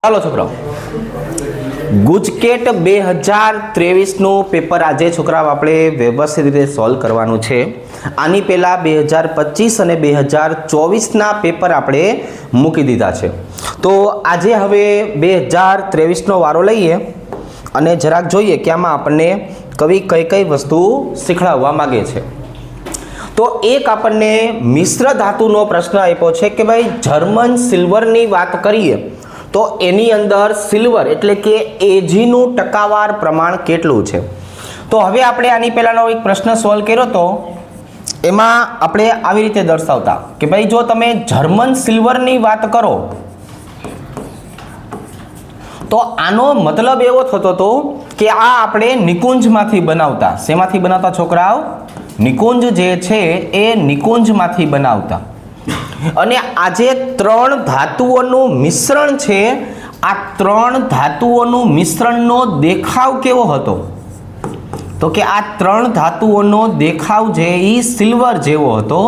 ચાલો છોકરાઓ, ગુજકેટ 2023નું પેપર આજે છોકરાઓ આપણે વ્યવસ્થિત રીતે સોલ્વ કરવાનું છે. આની પહેલા 2025 અને 2024ના પેપર આપણે મૂકી દીધા છે. તો આજે હવે 2023નો વારો લઈએ અને જરાક જોઈએ કે આમાં આપણને કઈ કઈ વસ્તુ શીખવાડવા માંગે છે. તો એક આપણને મિશ્ર ધાતુનો પ્રશ્ન આપ્યો છે કે ભાઈ જર્મન સિલ્વરની વાત કરીએ તો એની અંદર સિલ્વર એટલે કે એજીનું ટકાવાર પ્રમાણ કેટલું છે. તો હવે આપણે આની પહેલાનો એક પ્રશ્ન સોલ્વ કર્યો તો એમાં આપણે આવી રીતે દર્શાવતા કે ભાઈ જો તમે જર્મન સિલ્વરની વાત કરો તો આનો મતલબ એવો થતો હતો કે આ આપણે નિકુંજમાંથી બનાવતા. શેમાંથી બનાવતા છોકરાઓ? નિકુંજ જે છે એ નિકુંજમાંથી બનાવતા. અને આ જે ત્રણ ધાતુઓનું મિશ્રણ છે, આ ત્રણ ધાતુઓનું મિશ્રણનો દેખાવ કેવો હતો? તો કે આ ત્રણ ધાતુઓનો દેખાવ છે એ સિલ્વર જેવો હતો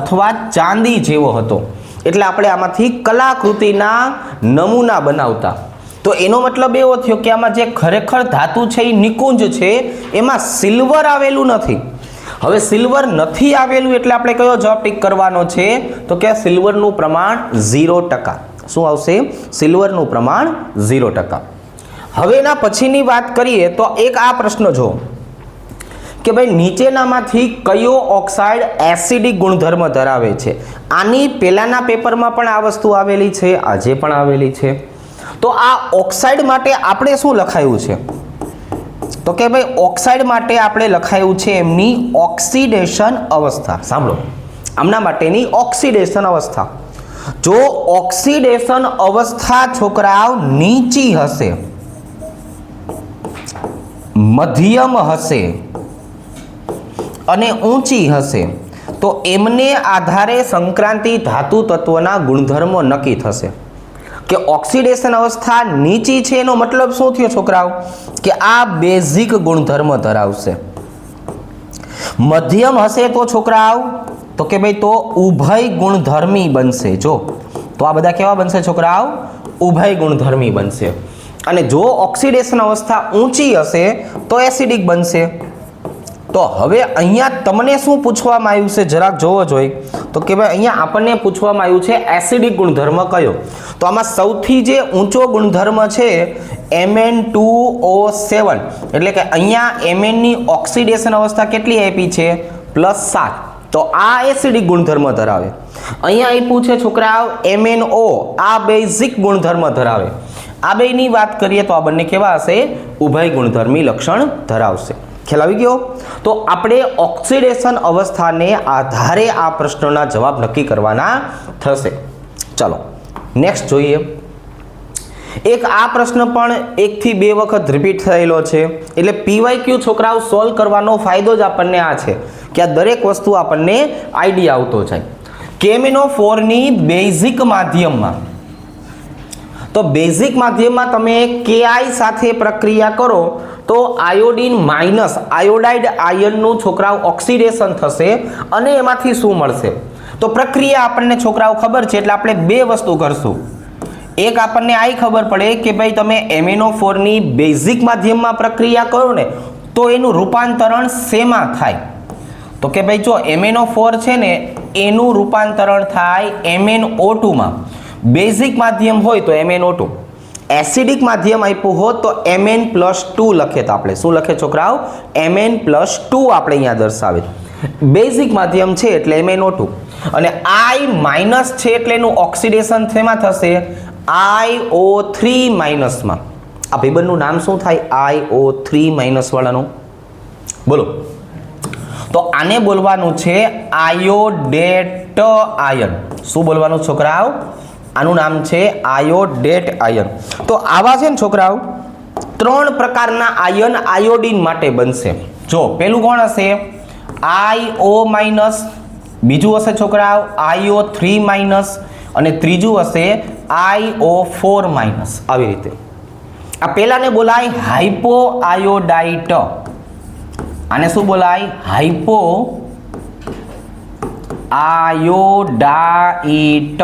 અથવા ચાંદી જેવો હતો. એટલે આપણે આમાંથી કલાકૃતિના નમૂના બનાવતા. તો એનો મતલબ એવો થયો કે આમાં જે ખરેખર ધાતુ છે એ નિકુંજ છે, એમાં સિલ્વર આવેલું નથી. હવે સિલ્વર નથી આવેલું એટલે આપણે કયો જવાબ ટીક કરવાનો છે? તો કે સિલ્વરનું પ્રમાણ 0%. શું આવશે? સિલ્વરનું પ્રમાણ 0%. હવે એના પછીની વાત કરીએ તો એક આ પ્રશ્ન જો કે ભાઈ નીચેનામાંથી કયો ઓક્સાઇડ એસિડિક ગુણધર્મ ધરાવે છે? આની પહેલાના પેપરમાં પણ આ વસ્તુ આવેલી છે, આજે પણ આવેલી છે. તો આ ઓક્સાઇડ માટે આપણે શું લખાયું છે? તો કે ભાઈ ઓક્સાઇડ માટે આપણે લખાયું છે એમની ઓક્સિડેશન અવસ્થા. સાંભળો, આમના માટેની ઓક્સિડેશન અવસ્થા. જો ઓક્સિડેશન અવસ્થા છોકરાઓ નીચી હશે, મધ્યમ હશે અને ઊંચી હશે તો એમને આધારે સંક્રાંતિ ધાતુ તત્વના ગુણધર્મો નક્કી થશે. કે ઓક્સિડેશન અવસ્થા નીચી છે એનો મતલબ શું થયો છોકરાઓ? કે આ બેઝિક ગુણધર્મ ધરાવશે. મધ્યમ હશે તો છોકરાઓ તો કે ભાઈ તો ઉભય ગુણધર્મી બનશે. જો તો આ બધા કેવા બનશે છોકરાઓ? ઉભય ગુણધર્મી બનશે. અને જો ઓક્સિડેશન અવસ્થા ઊંચી હશે તો એસિડિક બનશે. તો હવે અહીંયા તમને શું પૂછવામાં આવ્યું છે જરાક જોવો જોઈએ. તો કે ભાઈ અહીંયા આપણને પૂછવામાં આવ્યું છે એસિડિક ગુણધર્મ કયો? તો આમાં સૌથી જે ઊંચો ગુણધર્મ છે Mn2O7. એટલે કે અહીંયા Mn ની ઓક્સિડેશન અવસ્થા કેટલી આપી છે? +7. તો આ એસિડિક ગુણધર્મ ધરાવે. અહીંયા આપ્યું છે છોકરાઓ MnO, આ બેઝિક ગુણધર્મ ધરાવે. આ બેની વાત કરીએ તો આ બંને કેવા હશે? ઉભય ગુણધર્મી લક્ષણ ધરાવશે. ખ્યાલ આવી ગયો? તો આપણે ઓક્સિડેશન અવસ્થાને આધારે આ પ્રશ્નોના જવાબ નક્કી કરવાના થશે. ચાલો નેક્સ્ટ જોઈએ. એક આ પ્રશ્ન પણ 1 થી 2 વખત રિપીટ થયેલો છે. એટલે PYQ છોકરાઓ સોલ્વ કરવાનો ફાયદો જ આપણને આ છે કે આ દરેક વસ્તુ આપણને આઈડિયા આવતો જાય. KMnO4 ની બેઝિક માધ્યમમાં, તો બેઝિક માધ્યમમાં તમે Ki સાથે પ્રક્રિયા કરો તો આયોડિન માઇનસ આયોડાઇડ આયનનું છોકરાઓ ઓક્સિડેશન થશે અને એમાંથી શું મળશે? તો પ્રક્રિયા આપણને છોકરાઓ ખબર છે એટલે આપણે બે વસ્તુ કરશું. એક આપણને આ ખબર પડે કે ભાઈ તમે MnO4 ની બેઝિક માધ્યમમાં પ્રક્રિયા કરો ને તો એનું રૂપાંતરણ શેમાં થાય? તો કે ભાઈ જો MnO4 છે ને એનું રૂપાંતરણ થાય MnO2 માં. બેઝિક માધ્યમ હોય તો MnO2, એસિડિક માધ્યમ આપ્યું હોત તો Mn+2 લખે. તો આપણે શું લખે છોકરાઓ? Mn+2 આપણે અહીંયા દર્શાવે. બેઝિક માધ્યમ છે એટલે MnO2 અને I- છે એટલે એનું ઓક્સિડેશન શેમાં થશે? IO3- માં. આ ભાઈબંધનું નામ શું થાય? IO3- વાળાનું બોલો. તો આને બોલવાનું છે આયોડેટ આયન. શું બોલવાનું છોકરાઓ? આનું નામ છે આયોડેટ આયન. તો આવા છે ને છોકરાઓ 3 પ્રકારના આયન આયોડિન માટે બનશે. જો પેલું કોણ હશે? IO-, બીજું હશે છોકરાઓ IO3- અને ત્રીજું હશે IO4-. આવી રીતે આ પહેલાને બોલાય હાઇપો આયોડાઇટ. આને શું બોલાય? હાઇપો આયોડાઇટ.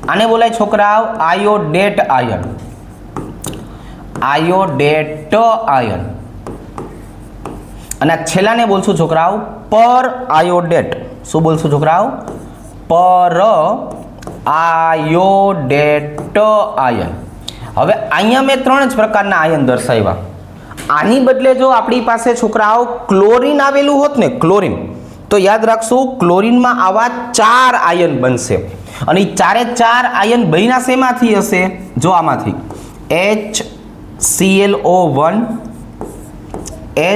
આને બોલાય છોકરાઓ આયોડેટ આયન, આયોડેટ આયન. અને છેલ્લાને બોલશું છોકરાઓ પર આયોડેટ. શું બોલશું છોકરાઓ? પર આયોડેટ આયન. હવે અહીંયા મેં 3 જ પ્રકારના આયન દર્શાવ્યા. આની બદલે જો આપણી પાસે છોકરાઓ ક્લોરીન આવેલું હોત ને, ક્લોરીન, તો યાદ રાખશું ક્લોરીનમાં આવા 4 આયન બનશે. અને એ 4 આયન બન્યા શેમાંથી હશે? જો આમાંથી HClO1,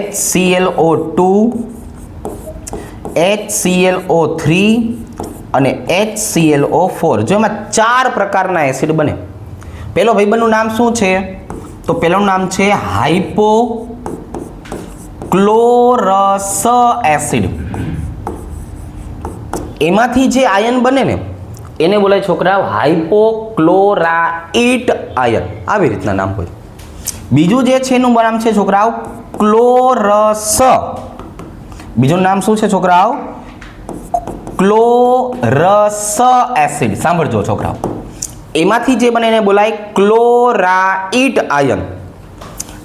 HClO2, HClO3 અને HClO4. જો એમાં 4 પ્રકારના એસિડ બને. પેલો ભાઈબંધનું નામ શું છે? તો પેલું નામ છે હાઇપોક્લોરસ એસિડ. એમાંથી જે આયન બને ને એને બોલાય છોકરાઓ હાઇપોક્લોરાઇટ આયન. આવી રીતના નામ હોય. બીજું જે છે એનું નામ છે છોકરાઓ ક્લોરસ. બીજું નામ શું છે છોકરાઓ? ક્લોરસ એસિડ. સાંભળજો છોકરાઓ, એમાંથી જે બને એને બોલાય ક્લોરાઇટ આયન.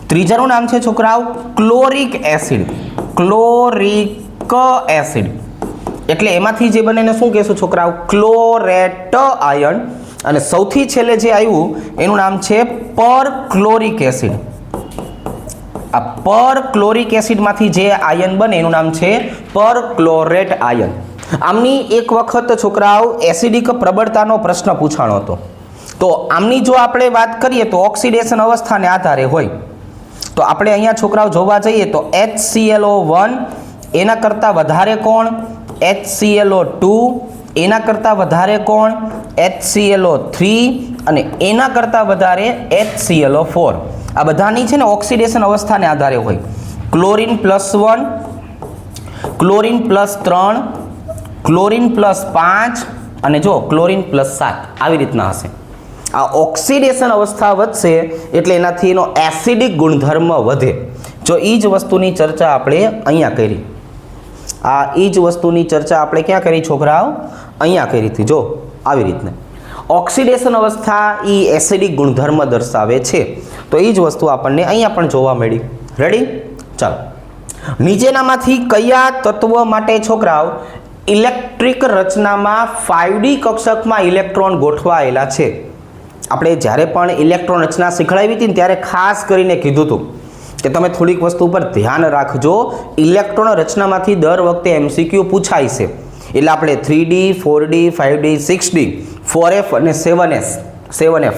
ત્રીજાનું નામ છે છોકરાઓ ક્લોરિક એસિડ, ક્લોરિક એસિડ. એટલે એમાંથી જે બને એને શું કહેશું છોકરાઓ? Chlorate ion. અને સૌથી છેલ્લે જે આવ્યું એનું નામ છે પરક્લોરિક એસિડ. આ પરક્લોરિક એસિડમાંથી જે આયન બને એનું નામ છે પરક્લોરેટ આયન. આમની એક વખત છોકરાઓ એસિડિક પ્રબળતાનો પ્રશ્ન પૂછાણો હતો. તો આમની જો આપણે વાત કરીએ તો ઓક્સિડેશન અવસ્થાને આધારે હોય. તો આપણે અહીંયા છોકરાઓ જોવા જઈએ તો HClO1 એના કરતાં વધારે કોણ? HClO2 એના કરતાં વધારે કોણ? HClO3 અને એના કરતાં વધારે HClO4. આ બધાની છે ને ઓક્સિડેશન અવસ્થાને આધારે હોય. ક્લોરીન +1, ક્લોરીન +3, ક્લોરીન +5 અને જો ક્લોરીન +7 આવી રીતના હશે. આ ઓક્સિડેશન અવસ્થા વધશે એટલે એનાથી એનો એસિડિક ગુણધર્મ વધે. જો એ જ વસ્તુની ચર્ચા આપણે અહીંયા કરી. આ એ જ વસ્તુની ચર્ચા આપણે ક્યાં કરી છોકરાઓ? અહીંયા કરી હતી. જો આવી રીતના ઓક્સિડેશન અવસ્થા એ એસિડિક ગુણધર્મ દર્શાવે છે. તો એ જ વસ્તુ આપણને અહીંયા પણ જોવા મળી. રેડી? ચાલો, નીચેનામાંથી કયા તત્વ માટે છોકરાઓ ઇલેક્ટ્રિક રચનામાં 5D કક્ષકમાં ઇલેક્ટ્રોન ગોઠવાયેલા છે? આપણે જ્યારે પણ ઇલેક્ટ્રોન રચના શીખવાડી હતી ને ત્યારે ખાસ કરીને કીધું હતું કે તમે થોડીક વસ્તુ પર ધ્યાન રાખજો. ઇલેક્ટ્રોન રચનામાંથી દર વખતે MCQ પૂછાય છે. એટલે આપણે 3D, 4D, 5D, 6D, 4F અને 7F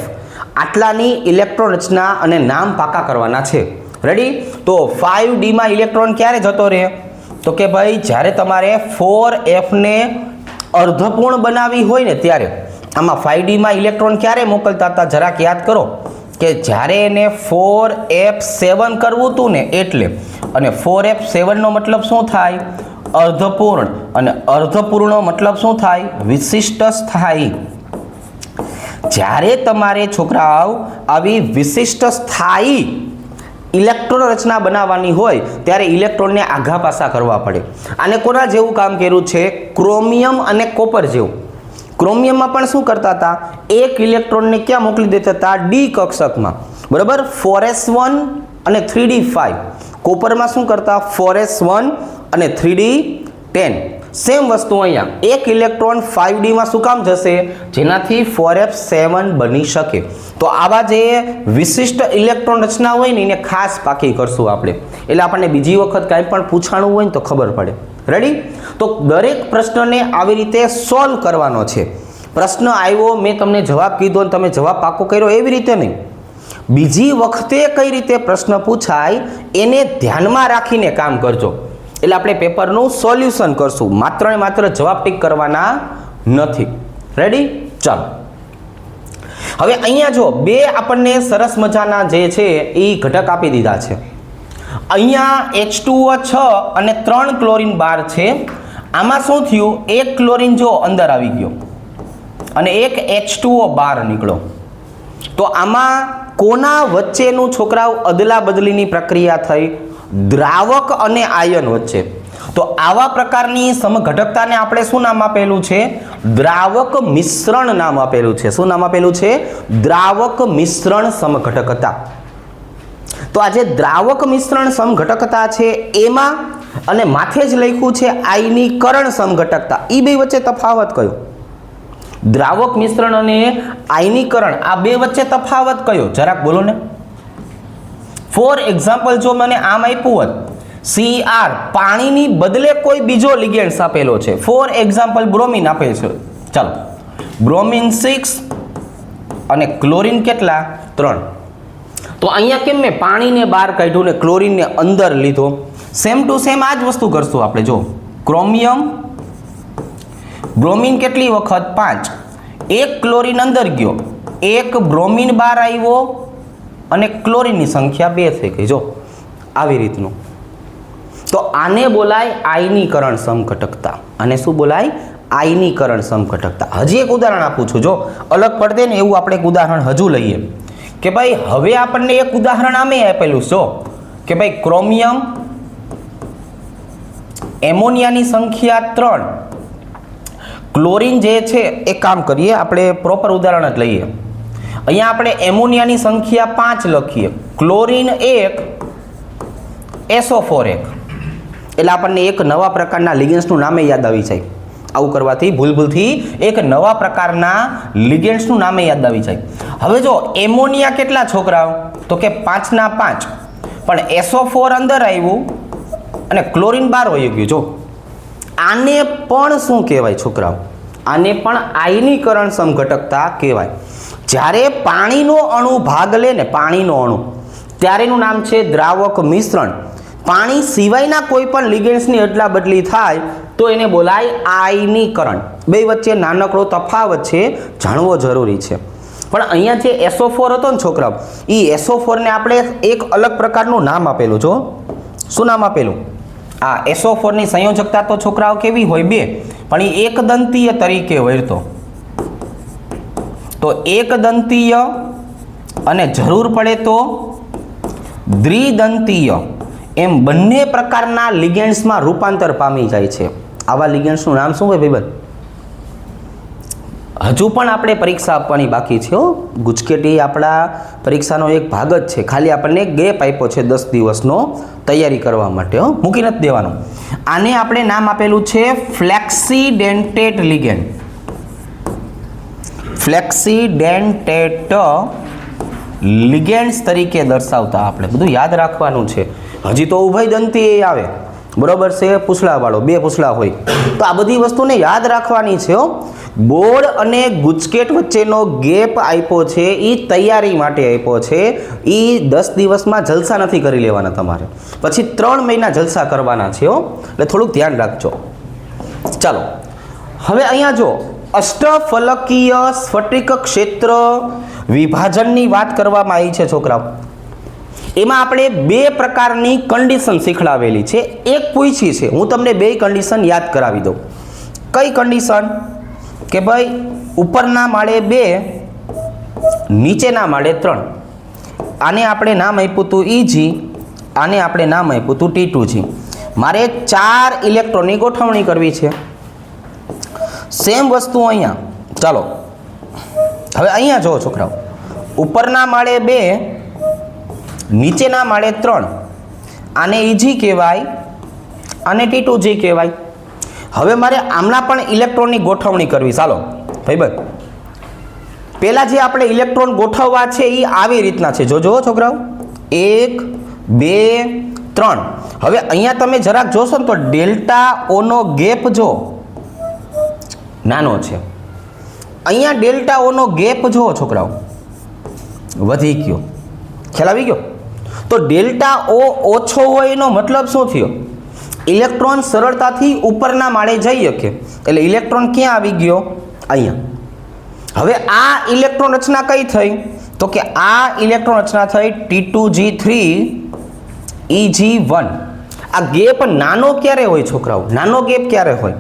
આટલાની ઇલેક્ટ્રોન રચના અને નામ પાકા કરવાના છે. રેડી? તો 5Dમાં ઇલેક્ટ્રોન ક્યારે જતો રહે? તો કે ભાઈ જ્યારે તમારે 4F ને અર્ધપૂર્ણ બનાવી હોય ને ત્યારે. આમાં 5Dમાં ઇલેક્ટ્રોન ક્યારે મોકલતા હતા? જરાક યાદ કરો કે જ્યારે એને 4F7 કરવું હતું ને એટલે. અને 4F7નો મતલબ શું થાય? અર્ધપૂર્ણ. અને અર્ધપૂર્ણનો મતલબ શું થાય? વિશિષ્ટ સ્થાયી. જ્યારે તમારે છોકરાઓ આવી વિશિષ્ટ સ્થાયી ઇલેક્ટ્રોન રચના બનાવવાની હોય ત્યારે ઇલેક્ટ્રોનને આઘા પાછા કરવા પડે. આને કોના જેવું કામ કર્યું છે? ક્રોમિયમ અને કોપર જેવું. ક્રોમિયમમાં પણ શું કરતા હતા? એક ઇલેક્ટ્રોનને ક્યાં મોકલી દેતા હતા? D કક્ષકમાં. બરાબર? 4s1 અને 3d5. કોપરમાં શું કરતા? 4s1 અને 3d10. સેમ વસ્તુ અહીંયા એક ઇલેક્ટ્રોન 5Dમાં શું કામ જશે? જેનાથી 4f7 બની શકે. તો આવા જે વિશિષ્ટ ઇલેક્ટ્રોન રચના હોય ને એને ખાસ પાકી કરશું આપણે. એટલે આપણને બીજી વખત કાંઈ પણ પૂછાણું હોય ને તો ખબર પડે. રેડી? તો દરેક પ્રશ્નને આવી રીતે સોલ્વ કરવાનો છે. પ્રશ્ન આવ્યો, મેં તમને જવાબ કીધો અને તમે જવાબ પાકો કર્યો એવી રીતે નહીં. બીજી વખતે કઈ રીતે પ્રશ્ન પૂછાય એને ધ્યાનમાં રાખીને કામ કરજો. એટલે આપણે પેપરનું સોલ્યુશન કરશું. માત્ર ને માત્ર જવાબ ટીક કરવાના નથી. રેડી? ચાલો, હવે અહીંયા જો બે આપણને સરસ મજાના જે છે એ ઘટક આપી દીધા છે. અહીંયા H2O6 અને 3 ક્લોરીન બાર છે. આમાં શું થયું? એક ક્લોરીન જો અંદર આવી ગયો અને એક H2O બહાર નીકળ્યો. તો આમાં કોના વચ્ચેનું છોકરાઓ અદલા બદલીની પ્રક્રિયા થઈ? દ્રાવક અને આયન વચ્ચે. તો આવા પ્રકારની સમઘટકતાને આપણે શું નામ આપેલું છે? દ્રાવક મિશ્રણ નામ આપેલું છે. શું નામ આપેલું છે? દ્રાવક મિશ્રણ સમઘટકતા. તો આ જે દ્રાવક મિશ્રણ સમઘટકતા છે એમાં અને માથે જ લખ્યું છે આયનીકરણ સમઘટકતા. એ બે વચ્ચે તફાવત કયો? દ્રાવક મિશ્રણ અને આયનીકરણ આ બે વચ્ચે તફાવત કયો? જરાક બોલો ને. ફોર એક્ઝામ્પલ જો મને આમ આપ્યું હોત Cr પાણીની બદલે કોઈ બીજો લિગેન્ડ્સ આપેલો છે. ફોર એક્ઝામ્પલ બ્રોમિન આપે છે. ચાલો બ્રોમિન 6 અને ક્લોરીન કેટલા? 3. તો અહીંયા કેમ મેં પાણીને બહાર કાઢ્યું ને ક્લોરીનને અંદર લીધો? સેમ ટુ સેમ આ જ વસ્તુ કરશું આપણે. જો ક્રોમિયમ બ્રોમિન કેટલી વખત? 5. એક ક્લોરીન અંદર ગયો, એક બ્રોમિન બહાર આવ્યો અને ક્લોરીનની સંખ્યા 2 થઈ ગઈ. જો આવી રીતનું. તો આને બોલાય આયનીકરણ સમઘટકતા. આને શું બોલાય? આયનીકરણ સમઘટકતા. હજી એક ઉદાહરણ આપું છું. જો અલગ પડે ને એવું આપણે એક ઉદાહરણ હજુ લઈએ કે ભાઈ હવે આપણને એક ઉદાહરણ આમે આપેલું છે કે ભાઈ ક્રોમિયમ એમોનિયાની સંખ્યા 3, ક્લોરીન જે છે એ કામ કરીએ આપણે પ્રોપર ઉદાહરણ જ લઈએ. અહીંયા આપણે એમોનિયાની સંખ્યા 5 લખીએ, ક્લોરીન 1, SO4 1. એટલે આપણને એક નવા પ્રકારના લિગેન્ડ્સનું નામે યાદ આવી જાય. આવું કરવાથી ભૂલથી એક નવા પ્રકારના લિગેન્ડ્સનું નામે યાદ આવી જાય. હવે જો એમોનિયા કેટલા છોકરાઓ? તો કે 5 ના 5, પણ SO4 અંદર આવ્યું અને ક્લોરીન બહાર વહી ગયું. જો આને પણ શું કહેવાય છોકરાઓ? આને પણ આયનીકરણ સમઘટકતા કહેવાય. જ્યારે પાણીનો અણુ ભાગ લે ને, પાણીનો અણુ, ત્યારે એનું નામ છે દ્રાવક મિશ્રણ. પાણી સિવાયના કોઈ પણ લિગેન્ડ્સની અદલા બદલી થાય તો એને બોલાય આયનીકરણ. બે વચ્ચે નાનકડો તફાવત છે, જાણવો જરૂરી છે. પણ અહીંયા જે SO4 હતો ને છોકરાઓ, એ SO4 ને આપણે એક અલગ પ્રકારનું નામ આપેલું. જો શું નામ આપેલું? આ SO4 ની સંયોજકતા તો છોકરાઓ કેવી હોય? 2, પણ એ એક દંતીય તરીકે વર્તો. તો એક દંતીય અને જરૂર પડે તો દ્વિદંતીય એમ બંને પ્રકારના લિગેન્ડ્સમાં રૂપાંતર પામી જાય છે. આવા લિગેન્ડ્સનું નામ શું હોય ભાઈબંધ? હજુ પણ આપણે પરીક્ષા આપવાની બાકી છે. ગુજકેટી આપણા પરીક્ષાનો એક ભાગ જ છે. ખાલી આપણને ગેપ આપ્યો છે 10 દિવસનો તૈયારી કરવા માટે. મૂકી નથી દેવાનું. આને આપણે નામ આપેલું છે ફ્લેક્સીડેન્ટેટ લિગેન્ડ. ફ્લેક્સીડેન્ટેટ લિગેન્ડ્સ તરીકે દર્શાવતા આપણે બધું યાદ રાખવાનું છે. હજી તો ઉભય દંતી આવે, બરોબર છે, પૂછડાવાળો 2 પૂછડા હોય. તો આ બધી વસ્તુને યાદ રાખવાની છે. બોર્ડ અને ગુજકેટ વચ્ચેનો ગેપ આપ્યો છે એ તૈયારી માટે આપ્યો છે. એ 10 દિવસમાં જલસા નથી કરી લેવાના તમારે, પછી 3 મહિના જલસા કરવાના છે. એટલે થોડુંક ધ્યાન રાખજો. ચાલો હવે અહીંયા જો અષ્ટફલકીય સ્ફટિક ક્ષેત્ર વિભાજનની વાત કરવામાં આવી છે છોકરાઓ. એમાં આપણે 2 પ્રકારની કન્ડિશન શીખડાવેલી છે. એક પૂછી છે, હું તમને 2 કન્ડિશન યાદ કરાવી દઉં. કઈ કન્ડિશન? કે ભાઈ ઉપરના માળે 2, નીચેના માળે 3. આને આપણે નામ આપ્યું હતું EG, આને આપણે નામ આપ્યું હતું T2G. મારે 4 ઇલેક્ટ્રોનની ગોઠવણી કરવી છે. સેમ વસ્તુ અહીંયા. ચાલો હવે અહીંયા જુઓ છોકરાઓ, ઉપરના માળે 2, નીચેના માળે 3. આને EG કહેવાય, આને T2G કહેવાય. હવે મારે આમના પણ ઇલેક્ટ્રોનની ગોઠવણી કરવી. ચાલો ભાઈબંધ, પહેલા જે આપણે ઇલેક્ટ્રોન ગોઠવવા છે એ આવી રીતના છે. જોજો છોકરાઓ, 1 2 3. હવે અહીંયા તમે જરાક જોશો ને તો ડેલ્ટા O નો ગેપ જો નાનો છે. અહીંયા ડેલ્ટા O નો ગેપ જો છોકરાઓ વધી ગયો. ખ્યાલ આવી ગયો? તો ડેલ્ટા O ઓછો હોય એનો મતલબ શું થયો? ઇલેક્ટ્રોન સરળતાથી ઉપરના માળે જઈ શકે. એટલે ઇલેક્ટ્રોન ક્યાં આવી ગયો? અહીંયા. હવે આ ઇલેક્ટ્રોન રચના કઈ થઈ? તો કે આ ઇલેક્ટ્રોન રચના થઈ T2G3 EG1. આ ગેપ નાનો ક્યારે હોય છોકરાઓ? નાનો ગેપ ક્યારે હોય?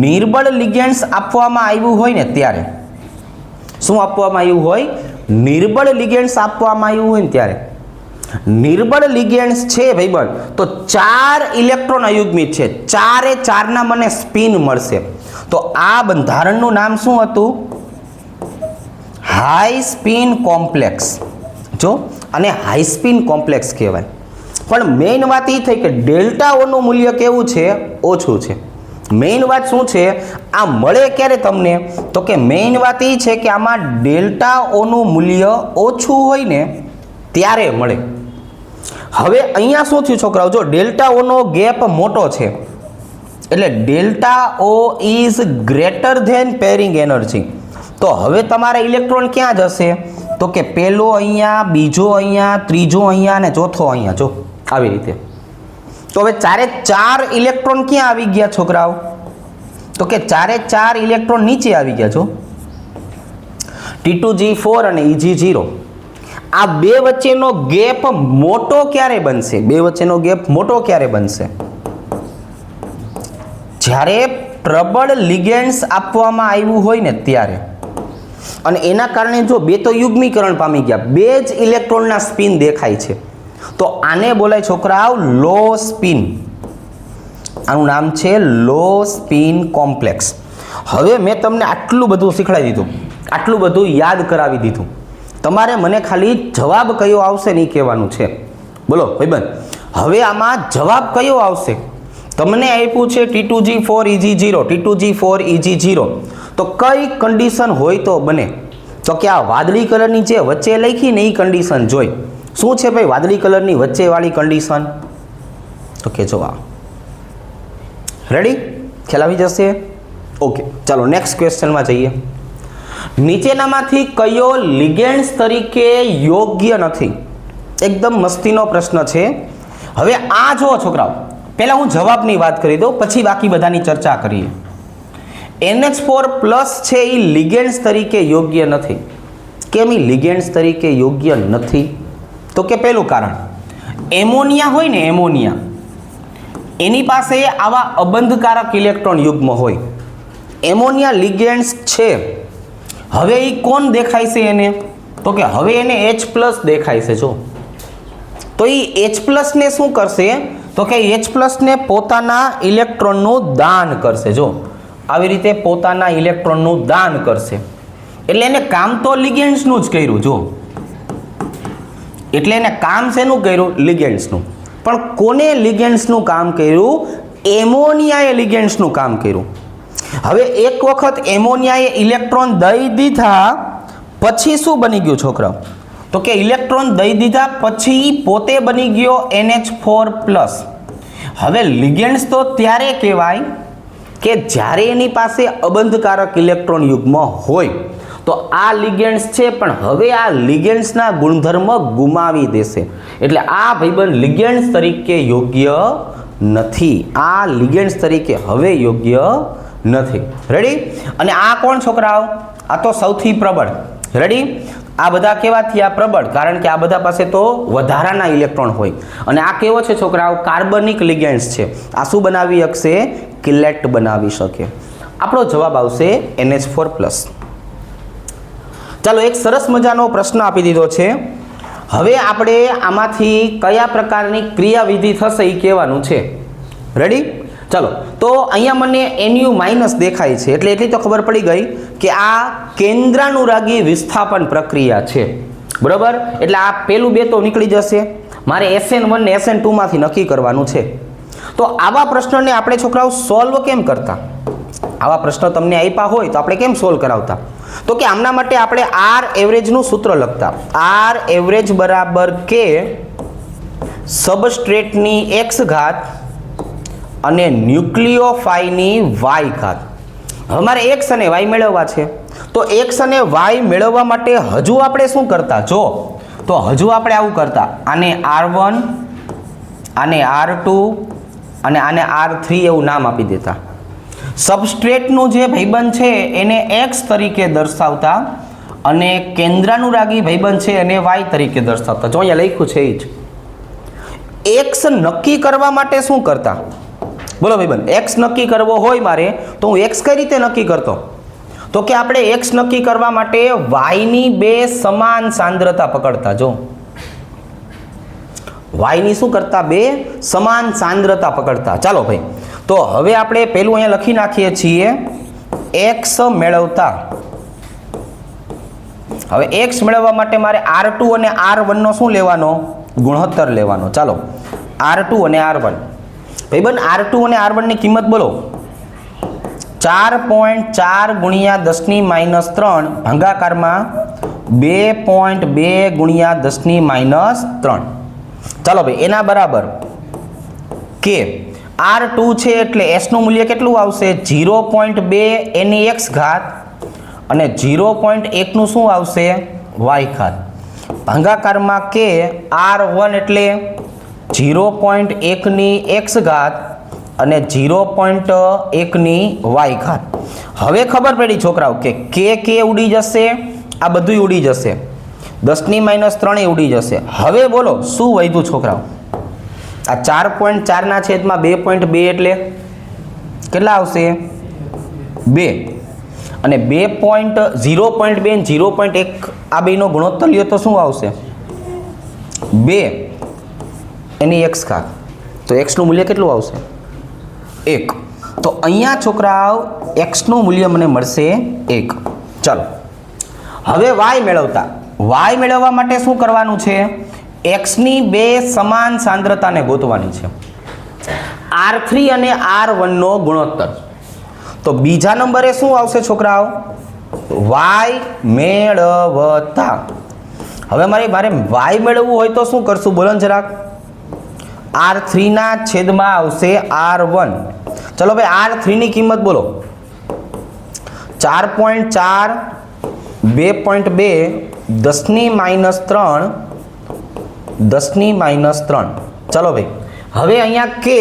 નિર્બળ લિગેન્ડ્સ આપવામાં આવ્યું હોય ને ત્યારે. શું આપવામાં આવ્યું હોય? નિર્બળ લિગેન્ડ્સ આપવામાં આવ્યું હોય ને ત્યારે. નિર્બળ લિગેન્ડ્સ છે ભાઈબંધ તો 4 ઇલેક્ટ્રોન અયુગ્મિત છે, 4 એ 4 ના મને સ્પિન મળશે. તો આ બંધારણનું નામ શું હતું? High spin complex. જો અને હાઈ સ્પિન કોમ્પ્લેક્સ કહેવાય. પણ મેઇન વાત એ થઈ કે ડેલ્ટા ઓનું મૂલ્ય કેવું છે? ઓછું છે. મેઇન વાત શું છે? આ મળે ક્યારે તમને? તો કે મેઇન વાત એ છે કે આમાં ડેલ્ટા ઓનું મૂલ્ય ઓછું હોય ને ત્યારે મળે. હવે અહીંયા શું થયું છોકરાઓ? જો ડેલ્ટા ઓનો ગેપ મોટો છે એટલે delta O is greater than pairing energy. તો હવે તમારા ઇલેક્ટ્રોન ક્યાં જશે? તો કે પહેલો અહીંયા, બીજો અહીંયા, ત્રીજો અહીંયા અને ચોથો અહીંયા. જો આવી રીતે. તો હવે 4 ઇલેક્ટ્રોન ક્યાં આવી ગયા છોકરાઓ? તો કે 4 ઇલેક્ટ્રોન નીચે આવી ગયા. જો T2G4 અને Eg0. આ બે વચ્ચેનો ગેપ મોટો ક્યારે બનશે? બે વચ્ચેનો ગેપ મોટો ક્યારે બનશે? જ્યારે પ્રબળ લિગેન્ડ્સ આપવામાં આવ્યું હોય ને ત્યારે. અને એના કારણે જો બે તો યુગ્મીકરણ પામી ગયા, બે જ ઇલેક્ટ્રોનના સ્પિન દેખાય છે. તો આને બોલાય છોકરાઓ લો સ્પિન. આનું નામ છે લો સ્પિન કોમ્પ્લેક્સ. હવે મેં તમને આટલું બધું શીખવાડી દીધું, આટલું બધું યાદ કરાવી દીધું. તમારે મને ખાલી જવાબ કયો આવશે નહીં કહેવાનું છે. બોલો ભાઈબંધ, હવે આમાં જવાબ કયો આવશે? તમને આપ્યું છે T2G4 Eg0, T2G4 Eg0. તો કઈ કન્ડિશન હોય તો બને? તો કે આ વાદળી કલરની જે વચ્ચે લખી ને એ કન્ડિશન જોઈ. શું છે ભાઈ વાદળી કલરની વચ્ચેવાળી કન્ડિશન? તો કે જો આ રેડી ખ્યાલ આવી જશે. ઓકે, ચાલો નેક્સ્ટ ક્વેશ્ચનમાં જઈએ. નીચેનામાંથી કયો લિગેન્ડ્સ તરીકે યોગ્ય નથી? એકદમ મસ્તીનો પ્રશ્ન છે. હવે આ જુઓ છોકરાઓ, પહેલા હું જવાબની વાત કરી દઉં, પછી બાકી બધાની ચર્ચા કરીએ. NH4+ છે એ લિગેન્ડ્સ તરીકે યોગ્ય નથી. કેમ એ લિગેન્ડ્સ તરીકે યોગ્ય નથી? તો કે પહેલું કારણ, એમોનિયા હોય ને, એમોનિયા એની પાસે આવા અબંધકારક ઇલેક્ટ્રોન યુગ્મ હોય. એમોનિયા લિગેન્ડ્સ છે. હવે એ કોણ દેખાય છે એને? તો કે હવે એને H+ દેખાય છે. જો તો એ H+ ને શું કરશે? તો કે H+ ને પોતાના ઇલેક્ટ્રોનનું દાન કરશે. જો આવી રીતે પોતાના ઇલેક્ટ્રોનનું દાન કરશે. એટલે એને કામ તો લિગેન્ડ્સનું જ કર્યું. જો એટલે એને કામ શેનું કર્યું? લિગેન્ડ્સનું. પણ કોને લિગેન્ડ્સનું કામ કર્યું? એમોનિયાએ લિગેન્ડ્સનું કામ કર્યું. હવે એક વખત એમોનિયાએ ઇલેક્ટ્રોન દઈ દીધા પછી શું બની ગયું છોકરાઓ? તો કે ઇલેક્ટ્રોન દઈ દીધા પછી પોતે બની ગયો NH4+. હવે લિગેન્ડ્સ તો ત્યારે કહેવાય કે જ્યારે એની પાસે અબંધકારક ઇલેક્ટ્રોન યુગ્મ હોય. તો આ લિગેન્ડ્સ છે, પણ હવે આ લિગેન્ડ્સના ગુણધર્મ ગુમાવી દેશે. એટલે આ ભાઈબંધ લિગેન્ડ્સ તરીકે યોગ્ય નથી. આ લિગેન્ડ્સ તરીકે હવે યોગ્ય નથી. રેડી? અને આ કોણ છોકરાઓ? આ તો સૌથી પ્રબળ. રેડી? આ બધા કેવા થયા? પ્રબળ. કારણ કે આ બધા પાસે તો વધારાના ઇલેક્ટ્રોન હોય. અને આ કેવો છે છોકરાઓ? કાર્બનિક લિગેન્ડ્સ છે. આ શું બનાવી શકશે? કિલેટ બનાવી શકે. આપણો જવાબ આવશે NH4+. ચાલો એક સરસ મજાનો પ્રશ્ન આપી દીધો છે. હવે આપણે આમાંથી કયા પ્રકારની ક્રિયાવિધિ થશે એ કહેવાનું છે. રેડી? ચાલો, તો અહીંયા મને Nu- દેખાય છે, એટલે એટલી તો ખબર પડી ગઈ કે આ કેન્દ્રાનુરાગી વિસ્થાપન પ્રક્રિયા છે. બરાબર? એટલે આ પેલું બે તો નીકળી જશે. મારે SN1 ને SN2 માંથી નક્કી કરવાનું છે. તો આવા પ્રશ્નને આપણે છોકરાઓ સોલ્વ કેમ કરતા? આવા પ્રશ્નો તમને આપ્યા હોય તો આપણે કેમ સોલ્વ કરાવતા? તો કે આમના માટે આપણે R એવરેજનું સૂત્ર લખતા. R એવરેજ બરાબર કે સબસ્ટ્રેટની x ઘાત અને ન્યુક્લિયોફાઈની y ઘાત. હવે મારે x અને y મેળવવા છે. તો x અને y મેળવવા માટે હજુ આપણે શું કરતા? જો તો હજુ આપણે આવું કરતા, આને R1, આને R2 અને આને R3 એવું નામ આપી દેતા. સબસ્ટ્રેટનું જે ભાઈબંધ છે એને x તરીકે દર્શાવતા અને કેન્દ્રાનુરાગી ભાઈબંધ છે એને y તરીકે દર્શાવતા. જો અહીંયા લખ્યું છે એ જ. x નક્કી કરવા માટે શું કરતા? બોલો ભાઈબંધ, x નક્કી કરવો હોય મારે તો હું x કઈ રીતે નક્કી કરતો? તો કે આપણે x નક્કી કરવા માટે y ની બે સમાન સાંદ્રતા પકડતા. જો વાયની શું કરતા? બે સમાન સાંદ્રતા પકડતા. ચાલો ભાઈ, તો હવે આપણે પેલું અહીંયા લખી નાખીએ છીએ x મેળવતા. હવે x મેળવવા માટે મારે R2 અને R1 નો શું લેવાનો? ગુણોત્તર લેવાનો. ચાલો R2 અને R1. ભાઈબંધ R2 અને R1 ની કિંમત બોલો. 4.4 ગુણ્યા 10 ની માઇનસ 3 ભાગાકારમાં 2.2 ગુણ્યા 10 ની માઇનસ 3. ચાલો ભાઈ, એના બરાબર કે R2 છે એટલે S નું મૂલ્ય કેટલું આવશે? 0.2 એની x ઘાત અને 0.1 નું શું આવશે? y ઘાત. ભાગાકારમાં કે R1 એટલે 0.1 ની x ઘાત અને 0.1 ની y ઘાત. હવે ખબર પડી છોકરાઓ કે કે ઉડી જશે, આ બધું ઉડી જશે, 10 ની માઇનસ 3 એ ઉડી જશે. હવે બોલો શું વધ્યું છોકરાઓ? આ 4.4 ના છેદમાં 2.2 એટલે કેટલા આવશે? 2. અને 0.2 અને 0.1 આ બેનો ગુણોત્તર લ્યો તો શું આવશે? 2 એની x ઘાત. તો x નું મૂલ્ય કેટલું આવશે? 1. તો અહીંયા છોકરાઓ x નું મૂલ્ય મને મળશે 1. ચાલો હવે y મેળવતા. y મેળવવા માટે શું કરવાનું છે? x ની બે સમાન સાંદ્રતાને ગોતવાની છે. R3 અને R1 નો ગુણોત્તર. તો બીજા નંબરે શું આવશે છોકરાઓ? y મેળવતા. હવે મારે y મેળવવું હોય તો શું કરશું? બોલો ને જરાક. R3 ના છેદમાં આવશે R1. ચલો ભાઈ, R3 ની કિંમત બોલો. 4.4 2.2 10 ની માઇનસ 3 10 ની માઇનસ 3. ચલો ભાઈ, હવે અહીંયા કે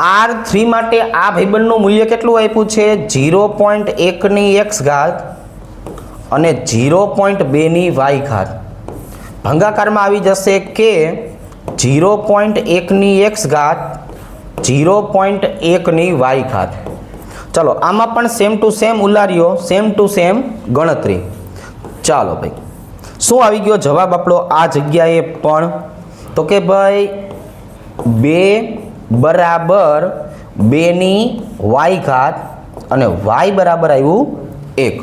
R3 માટે આ ભાઈબંધનું મૂલ્ય કેટલું આપ્યું છે? 0.1 ની x ઘાત અને 0.2 ની y ઘાત. ભાગાકારમાં આવી જશે કે 0.1 ની x ઘાત 0.1 ની y ઘાત. ચલો આમાં પણ સેમ ટુ સેમ ઉલાર્યો, સેમ ટુ સેમ ગણતરી. ચાલો ભાઈ, શું આવી ગયો જવાબ આપણો આ જગ્યાએ પણ? તો કે ભાઈ 2 બરાબર 2 ની y ઘાત અને y બરાબર આવ્યું 1.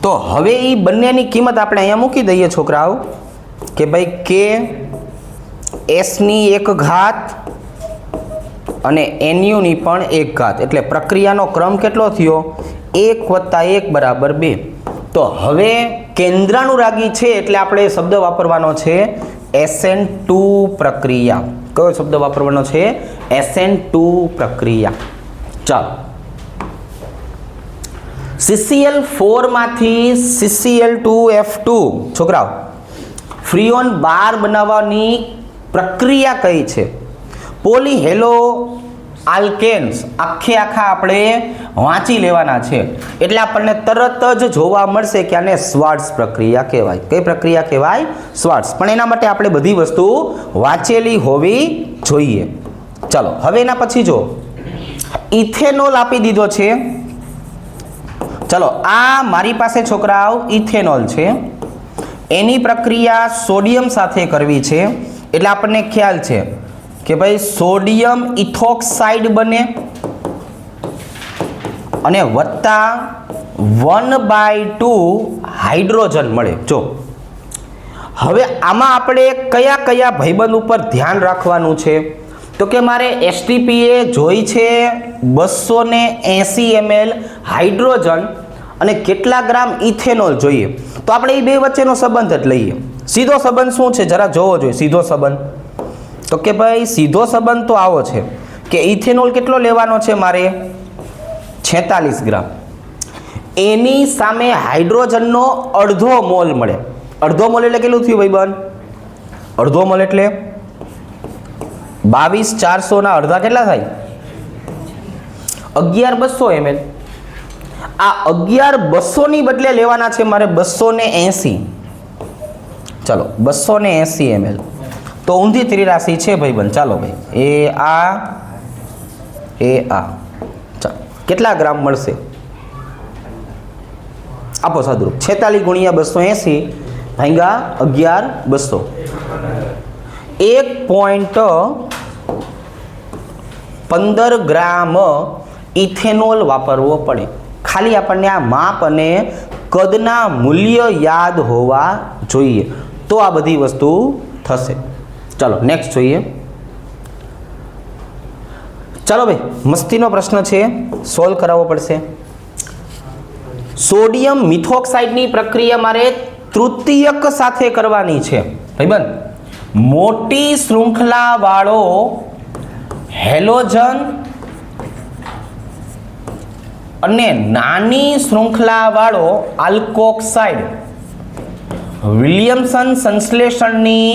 તો હવે એ બંનેની કિંમત આપણે અહીંયા મૂકી દઈએ છોકરાઓ કે ભાઈ કે s ની 1 ઘાત અને nu ની પણ 1 ઘાત. એટલે પ્રક્રિયાનો ક્રમ કેટલો થયો? 1 + 1 બરાબર 2. તો હવે કેન્દ્રાનુરાગી છે એટલે આપણે શબ્દ વાપરવાનો છે SN2 પ્રક્રિયા. કયો શબ્દ વાપરવાનો છે? SN2 પ્રક્રિયા. ચાલો, CCl4 માંથી CCl2F2 છોકરાઓ ફ્રીઓન 12 બનાવવાની પ્રક્રિયા કઈ છે? પોલીહેલો આલ્કેન્સ આખા આપણે વાંચી લેવાના છે એટલે આપણને તરત જ જોવા મળશે કે આને શ્વાર્ટ્ઝ પ્રક્રિયા કહેવાય. કઈ પ્રક્રિયા કહેવાય? શ્વાર્ટ્ઝ. પણ એના માટે આપણે બધી વસ્તુ વાંચેલી હોવી જોઈએ. ચાલો હવે એના પછી જો ઇથેનોલ આપી દીધો છે. ચલો આ મારી પાસે છોકરાઓ ઇથેનોલ છે, એની પ્રક્રિયા સોડિયમ સાથે કરવી છે એટલે આપણને ખ્યાલ છે કે ભાઈ સોડિયમ ઇથોક્સાઇડ બને અને વત્તા 1/2 હાઇડ્રોજન મળે. જો હવે આમાં આપણે કયા કયા ભાઈબંધ ઉપર ધ્યાન રાખવાનું છે? તો કે મારે STPA જોઈ છે 280 ml હાઇડ્રોજન અને કેટલા ગ્રામ ઇથેનોલ જોઈએ. તો આપણે એ બે વચ્ચેનો સંબંધ જ લઈએ. સીધો સંબંધ શું છે જરા જોવો જોઈએ. સીધો સંબંધ તો કે ભાઈ સીધો સંબંધ તો આવો છે કે ઇથેનોલ કેટલો લેવાનો છે મારે? 46 ગ્રામ. એની સામે હાઇડ્રોજનનો અડધો મોલ મળે. અડધો મોલ એટલે કેટલું થયું ભાઈબંધ? અડધો મોલ એટલે 22,400 ના અડધા કેટલા થાય? 11,200 ml. આ 11,200 ની બદલે લેવાના છે મારે 280. ચલો 280 ml. તો ઊંધી ત્રિરાશી છે ભાઈબંધ. ચાલો ભાઈ એ આ ચાલો કેટલા ગ્રામ મળશે? આપો સાદુરૂપ. 46 × 280 ભાગ્યા 11,200 1.15 ગ્રામ ઇથેનોલ વાપરવો પડે. ખાલી આપણને આ માપ અને કદના મૂલ્ય યાદ હોવા જોઈએ તો આ બધી વસ્તુ થશે. ચાલો નેક્સ્ટ જોઈએ. ચાલો ભાઈ, મસ્તીનો પ્રશ્ન છે, સોલ્વ કરાવવો પડશે. સોડિયમ મિથોક્સાઇડની પ્રક્રિયા મારે તૃતીયક સાથે કરવાની છે ભાઈબંધ. મોટી શૃંખલા વાળો હેલોજન અને નાની શૃંખલા વાળો આલ્કોક્સાઇડ વિલિયમસન સંશ્લેષણની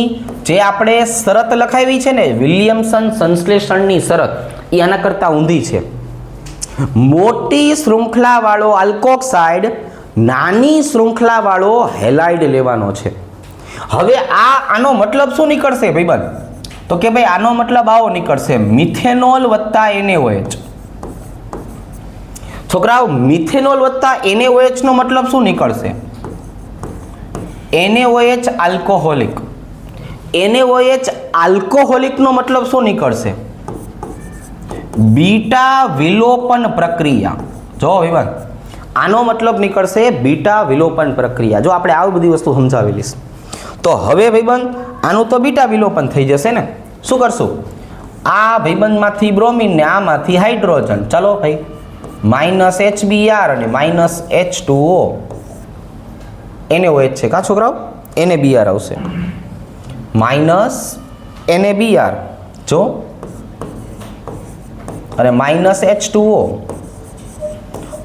જે આપણે શરત લખાવી છે ને, વિલિયમસન સંશ્લેષણની શરત એ આના કરતા ઊંધી છે. મોટી શૃંખલા વાળો આલ્કોક્સાઇડ, નાની શૃંખલા વાળો હેલાઇડ લેવાનો છે. હવે આનો મતલબ શું નીકળશે ભાઈબંધ? તો કે ભાઈ આનો મતલબ આવો નીકળશે, મિથેનોલ વત્તા NaOH. છોકરાઓ, મિથેનોલ વત્તા NaOH નો મતલબ શું નીકળશે? NaOH alcoholic. NaOH આલ્કોહોલિક નો મતલબ શું નીકળશે? બીટા વિલોપન પ્રક્રિયા. જો ભાઈબંધ, આનો મતલબ નીકળશે બીટા વિલોપન પ્રક્રિયા. જો આપણે આવી બધી વસ્તુ સમજાવેલી છે તો હવે ભાઈબંધ આનું તો બીટા વિલોપન થઈ જશે ને. શું કરશું? આ ભાઈબંધમાંથી બ્રોમિન ને આમાંથી હાઇડ્રોજન. ચલો ભાઈ, -HBr અને -H2O. NaOH છે કા છોકરાઓ? NaBr આવશે. -NaBr જો અને -H2O.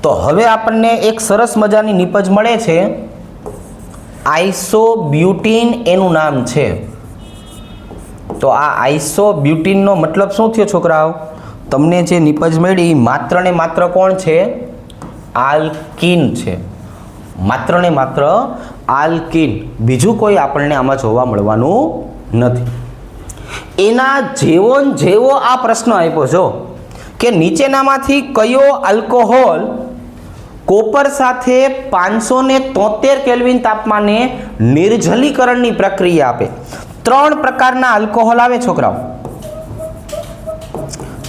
તો હવે આપણને એક સરસ મજાની નિપજ મળે છે, આઇસોબ્યુટીન એનું નામ છે. તો આ આઇસોબ્યુટીનનો મતલબ શું થયો છોકરાઓ? તમને જે નિપજ મળી માત્ર ને માત્ર કોણ છે? આલ્કીન છે. માત્ર ને માત્ર આલ્કીન, બીજું કોઈ આપણને આમાં જોવા મળવાનું નથી. એના જેવો આ પ્રશ્ન આપ્યો છો કે નીચેનામાંથી કયો આલ્કોહોલ કોપર સાથે 573 કેલ્વિન તાપમાને નિર્જલીકરણની પ્રક્રિયા આપે? 3 પ્રકારના આલ્કોહોલ આવે છોકરાઓ.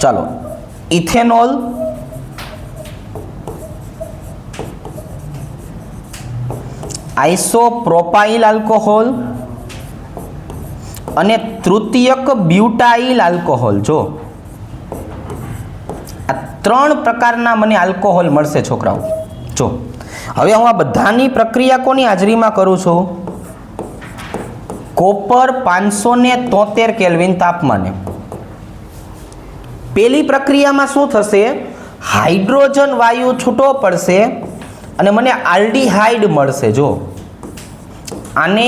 ચાલો, ઇથેનોલ, આઇસોપ્રોપાઇલ આલ્કોહોલ અને તૃતીયક બ્યુટાઇલ આલ્કોહોલ. જો આ 3 પ્રકારના મને આલ્કોહોલ મળશે છોકરાઓ. જો હવે હું આ બધાની પ્રક્રિયા કોની હાજરીમાં કરું છું? કોપર 573 કેલ્વિન તાપમાને. પેલી પ્રક્રિયામાં શું થશે? હાઇડ્રોજન વાયુ છૂટો પડશે અને મને આલ્ડીહાઇડ મળશે. જો આને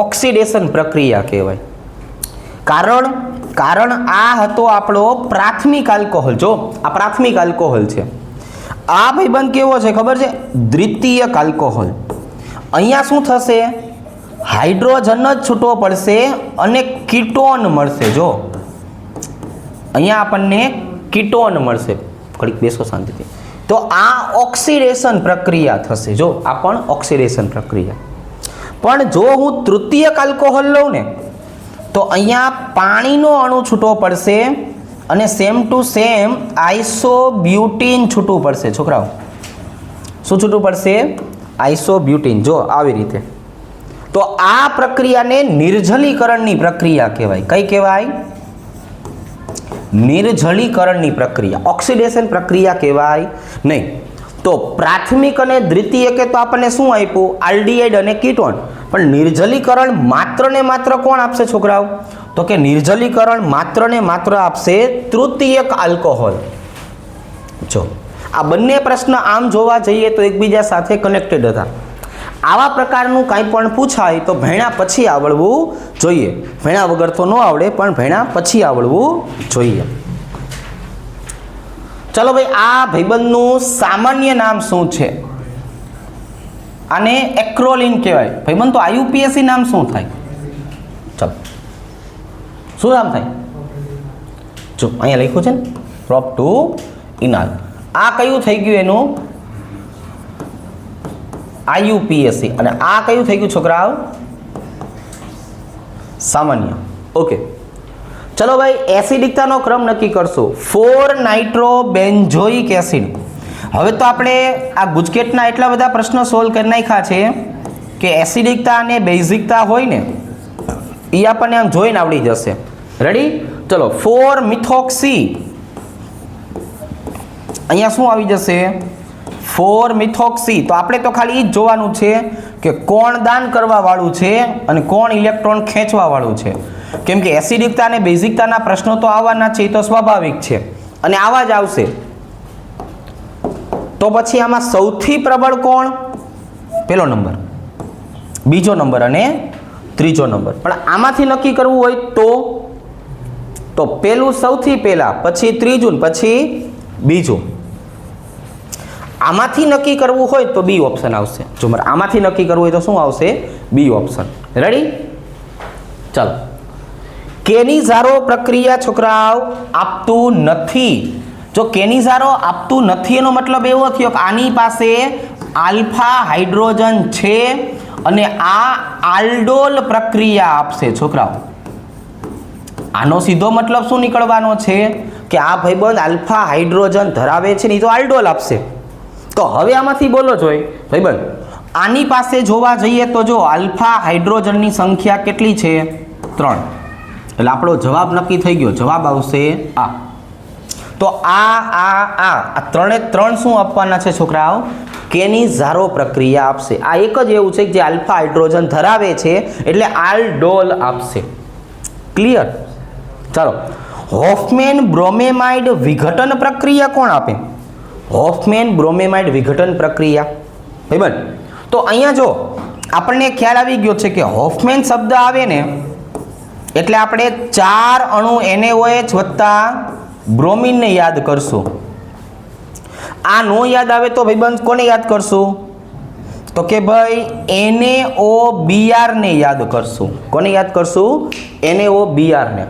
ઓક્સિડેશન પ્રક્રિયા કહેવાય. કારણ આ હતો આપણો પ્રાથમિક આલ્કોહોલ. જો આ પ્રાથમિક આલ્કોહોલ છે. આ ભાઈબંધ કેવો છે ખબર છે? દ્વિતીયક આલ્કોહોલ. અહીંયા શું થશે? હાઇડ્રોજન જ છૂટો પડશે અને કીટોન મળશે. જો અહીંયા આપણને કીટોન મળશે. ઘડીક બેસો શાંતિથી. તો આ ઓક્સિડેશન પ્રક્રિયા થશે. જો આ પણ ઓક્સિડેશન પ્રક્રિયા. પણ જો હું તૃતીયક આલ્કોહોલ લઉં ને તો અહીંયા પાણીનો અણુ છૂટો પડશે અને સેમ ટુ સેમ આઇસોબ્યુટીન છૂટું પડશે. છોકરાઓ, શું છૂટું પડશે? આઇસોબ્યુટીન. જો આવી રીતે. તો આ પ્રક્રિયાને નિર્જલીકરણની પ્રક્રિયા કહેવાય. કઈ કહેવાય? નિર્જલીકરણની પ્રક્રિયા. ઓક્સિડેશન પ્રક્રિયા કહેવાય નહીં. તો પ્રાથમિક અને દ્વિતીયકે તો આપણને શું આપ્યું? આલ્ડીહાઇડ અને કીટોન. પણ નિર્જલીકરણ માત્ર ને માત્ર કોણ આપશે છોકરાઓ? તો કે નિર્જલીકરણ માત્ર ને માત્ર આપશે તૃતીયક આલ્કોહોલ. જો આ બંને પ્રશ્ન આમ જોવા જઈએ તો એકબીજા સાથે કનેક્ટેડ હતા. આવા પ્રકારનું કાંઈ પણ પૂછાય તો ભણ્યા પછી આવડવું જોઈએ. ભણ્યા વગર તો ન આવડે, પણ ભણ્યા પછી આવડવું જોઈએ. ચલો ભાઈ, આ ભાઈબંધનું સામાન્ય નામ શું છે? આને એક્રોલિન કહેવાય. ભાઈબંધ તો IUPAC નામ શું થાય? ચલો, શું નામ થાય? જો અહીંયા લખ્યું છે ને, પ્રોપ-2-ઇનાલ. આ કયું થઈ ગયું એનું? IUPAC. અને આ કયું થઈ ગયું છોકરાઓ? સામાન્ય. ઓકે, ચલો ભાઈ એસિડિકતાનો ક્રમ નક્કી કરશું. 4 નાઇટ્રોબેન્ઝોઇક એસિડ. હવે તો આપણે આ ગુજકેટના એટલા બધા પ્રશ્નો સોલ્વ કરી નાખ્યા છે કે એસિડિકતા અને બેઝિકતા હોય ને એ આપણને આમ જોઈને આવડી જશે. રેડી? ચલો 4 મિથોક્સી. અહીંયા શું આવી જશે? 4 મિથોક્સી. તો આપણે તો ખાલી એ જ જોવાનું છે કે કોણ દાન કરવા વાળું છે અને કોણ ઇલેક્ટ્રોન ખેંચવા વાળું છે. કેમ કે એસિડિકતા અને બેઝિકતાના પ્રશ્નો તો આવવાના છે, એ તો સ્વાભાવિક છે અને આવા જ આવશે. તો પછી આમાં સૌથી પ્રબળ કોણ? પહેલો નંબર, બીજો નંબર અને ત્રીજો નંબર. પણ આમાંથી નક્કી કરવું હોય તો પહેલું સૌથી પહેલા, પછી ત્રીજું, પછી બીજું. આમાંથી નક્કી કરવું હોય તો બી ઓપ્શન આવશે. જો મારે આમાંથી નક્કી કરવું હોય તો શું આવશે? B option. રેડી? ચાલો. કેનિઝારો પ્રક્રિયા છોકરાઓ આપતું નથી. જો કેનિઝારો આપતું નથી એનો મતલબ એવો થયો કે આની પાસે આલ્ફા હાઇડ્રોજન છે અને આ આલ્ડોલ પ્રક્રિયા આપશે. છોકરાઓ આનો સીધો મતલબ શું નીકળવાનો છે કે આ ભાઈબંધ આલ્ફા હાઇડ્રોજન ધરાવે છે ને એ તો આલ્ડોલ આપશે. તો હવે આમાંથી બોલો જોઈ ભાઈબંધ, આની પાસે જોવા જઈએ તો જો આલ્ફા હાઇડ્રોજનની સંખ્યા કેટલી છે? 3. એટલે આપણો જવાબ નક્કી થઈ ગયો. જવાબ આવશે આ. તો આ ત્રણે ત્રણ શું આપવાના છે છોકરાઓ? કેનિઝારો પ્રક્રિયા આપશે. આ એક જ એવું છે કે જે આલ્ફા હાઇડ્રોજન ધરાવે છે એટલે આલ્ડોલ આપશે. ક્લિયર? ચાલો. હોફમેન બ્રોમેમાઇડ વિઘટન પ્રક્રિયા કોણ આપે? હોફમેન બ્રોમેમાઇડ વિઘટન પ્રક્રિયા. ભાઈબંધ, તો અહીંયા જો આપણને ખ્યાલ આવી ગયો છે કે હોફમેન શબ્દ આવે ને એટલે આપણે 4 અણુ NaOH વત્તા બ્રોમિનને યાદ કરશું. આ નો યાદ આવે તો ભાઈબંધ કોને યાદ કરશું? તો કે ભાઈ NaOBr ને યાદ કરશું. કોને યાદ કરશું? NaOBr ને.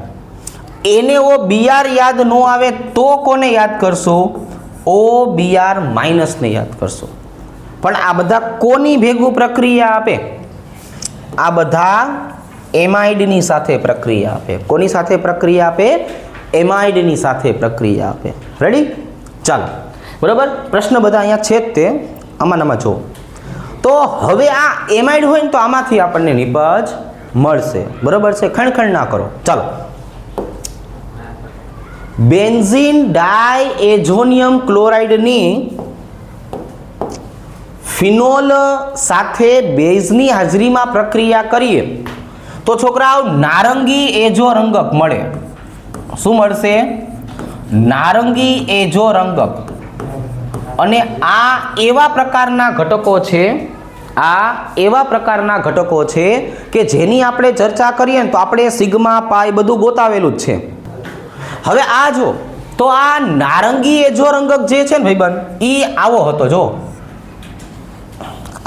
NaOBr યાદ ન આવે તો કોને યાદ કરશું? OBr માઇનસ ને યાદ કરશું. પણ આ બધા કોની ભેગું પ્રક્રિયા આપે? આ બધા એમાઇડની સાથે પ્રક્રિયા આપે. કોની સાથે પ્રક્રિયા આપે? એમાઇડની સાથે પ્રક્રિયા આપે. રેડી? ચાલો, બરાબર. પ્રશ્ન બધા અહીંયા છે જ તે, આમાં જો. તો હવે આ એમાઇડ હોય ને તો આમાંથી આપણને નિપજ મળશે. બરાબર છે? ખણખણ ના કરો. ચાલો. બેન્ઝીન ડાયએઝોનિયમ ક્લોરાઇડની ફિનોલ સાથે બેઝની હાજરીમાં પ્રક્રિયા કરીએ તો છોકરાઓ નારંગી એજો રંગક મળે. શું મળશે? નારંગી એજો રંગક. અને આ એવા પ્રકારના ઘટકો છે કે જેની આપણે ચર્ચા કરીએ ને તો આપણે સિગ્મા પાઈ બધું ગોતાવેલું જ છે. હવે આ જો તો આ નારંગી એજો રંગક જે છે ને ભાઈબંધ એ આવો હતો. જો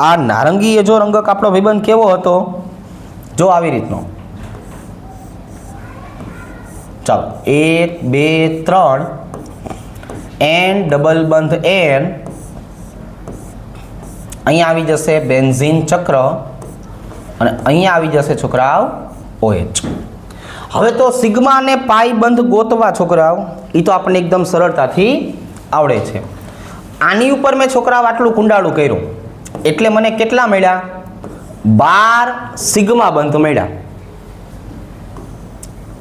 આ નારંગી એજો રંગક આપણો ભાઈબંધ કેવો હતો? જો આવી રીતનો. ચાલો, 1 2 3 N ડબલ બંધ N. અહીંયા આવી જશે બેન્ઝીન ચક્ર અને અહીંયા આવી જશે છોકરાઓ OH. હવે તો સિગ્મા અને પાઈ બંધ ગોતવા છોકરાઓ એ તો આપણને એકદમ સરળતાથી આવડે છે. આની ઉપર મેં છોકરાઓ આટલું કુંડાળું કર્યું એટલે મને કેટલા મળ્યા? 12 સિગ્મા બંધ મળ્યા.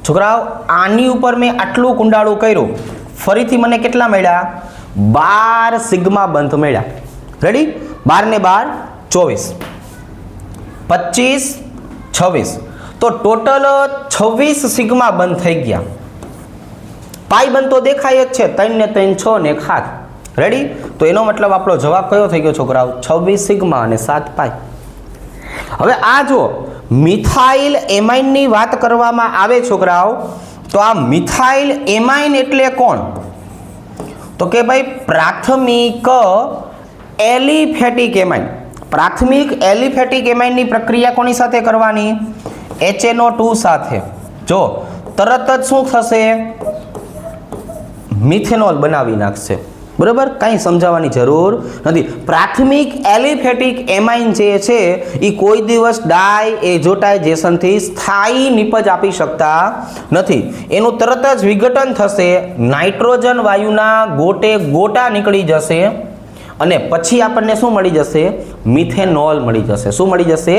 છોકરાઓ આની ઉપર મેં આટલું કુંડાળું કર્યું, ફરીથી મને કેટલા મળ્યા? 12 સિગ્મા બંધ મળ્યા. રેડી? 12 ને 12 24 25 તો ટોટલ 26 સિગ્મા બંધ થઈ ગયા. પાઈ બંધ તો દેખાય જ છે, 3 ને 3 6 ને 1 7. રેડી? તો એનો મતલબ આપણો જવાબ કયો થઈ ગયો છોકરાઓ? 26 સિગ્મા અને 7 પાઈ. હવે આ જો મિથાઇલ એમાઇનની વાત કરવામાં આવે છોકરાઓ તો આ મિથાઇલ એમાઇન એટલે કોણ? તો કે ભાઈ પ્રાથમિક એલિફેટિક એમાઇન. પ્રાથમિક એલિફેટિક એમાઇનની પ્રક્રિયા કોની સાથે કરવાની? HNO2 સાથે. જો તરત જ શું થશે? મિથેનોલ બનાવી નાખશે. બરાબર, કાંઈ સમજાવવાની જરૂર નથી. પ્રાથમિક એલિફેટિક એમાઇન જે છે એ કોઈ દિવસ ડાય એઝોટાઇઝેશનથી સ્થાયી નિપજ આપી શકતા નથી. એનું તરત જ વિઘટન થશે, નાઇટ્રોજન વાયુના ગોટે ગોટા નીકળી જશે અને પછી આપણને શું મળી જશે? મિથેનોલ મળી જશે. શું મળી જશે?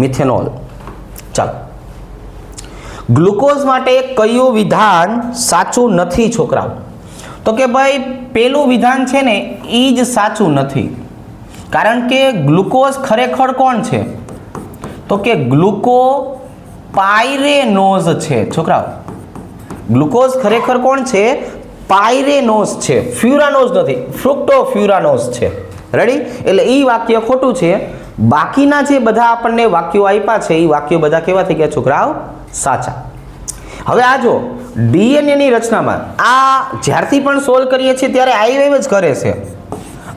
મિથેનોલ. ચાલો, ગ્લુકોઝ માટે કયું વિધાન સાચું નથી છોકરાઓ? તો કે ભાઈ પેલું વિધાન છે ને એ જ સાચું નથી. કારણ કે ગ્લુકોઝ ખરેખર કોણ છે? તો કે ગ્લુકોપાયરેનોઝ છે છોકરાઓ. ગ્લુકોઝ ખરેખર કોણ છે? પાયરેનોઝ છે, ફ્યુરાનોઝ નથી, ફ્રુક્ટોફ્યુરાનોઝ છે. રેડી? એટલે એ વાક્ય ખોટું છે. બાકીના જે બધા આપણને વાક્યો આપ્યા છે એ વાક્યો બધા કેવા થઈ ગયા છોકરાઓ? સાચા. હવે આ જો ડીએનએની રચનામાં આ જ્યારથી પણ સોલ્વ કરીએ છીએ ત્યારે આઈવેવ જ કરે છે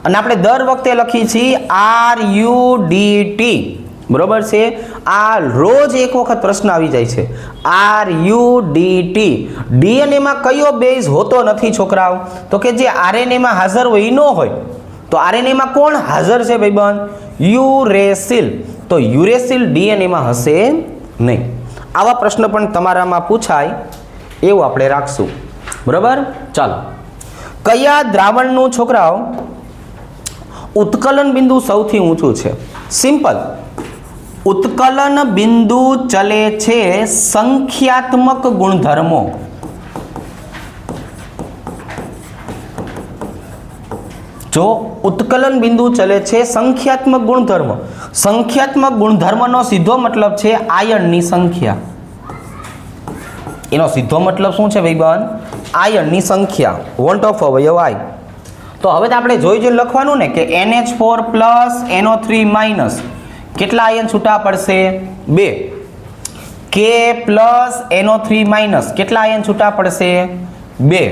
અને આપણે દર વખતે લખીએ છીએ RUDT. બરોબર છે? આ રોજ એક વખત પ્રશ્ન આવી જાય છે, RUDT. ડીએનએમાં કયો બેઝ હોતો નથી છોકરાઓ? તો કે જે આરએનએમાં હાજર હોય એ ન હોય. તો આરએનએમાં કોણ હાજર છે ભાઈબંધ? યુરેસિલ. તો યુરેસિલ ડીએનએમાં હશે નહીં. આવા પ્રશ્ન પણ તમારામાં પૂછાય એવું આપણે રાખશું. બરાબર? ચાલો, કયા દ્રાવણનું છોકરાઓ ઉત્કલન બિંદુ સૌથી ઊંચું છે? સિમ્પલ, ઉત્કલન બિંદુ ચલે છે સંખ્યાત્મક ગુણધર્મો. જો ઉત્કલન બિંદુ ચલે છે સંખ્યાત્મક ગુણધર્મ. સંખ્યાત્મક ગુણધર્મનો સીધો મતલબ છે આયનની સંખ્યા. એનો સીધો મતલબ શું છે ભાઈબંધ? આયનની સંખ્યા. વોન્ટ ઓફ અવયવ I. તો હવે તો આપણે જોઈ જોઈ લખવાનું ને કે NH4 પ્લસ NO3 માઇનસ કેટલા આયન છૂટા પડશે? 2. K પ્લસ NO3 માઇનસ કેટલા આયન છૂટા પડશે? 2.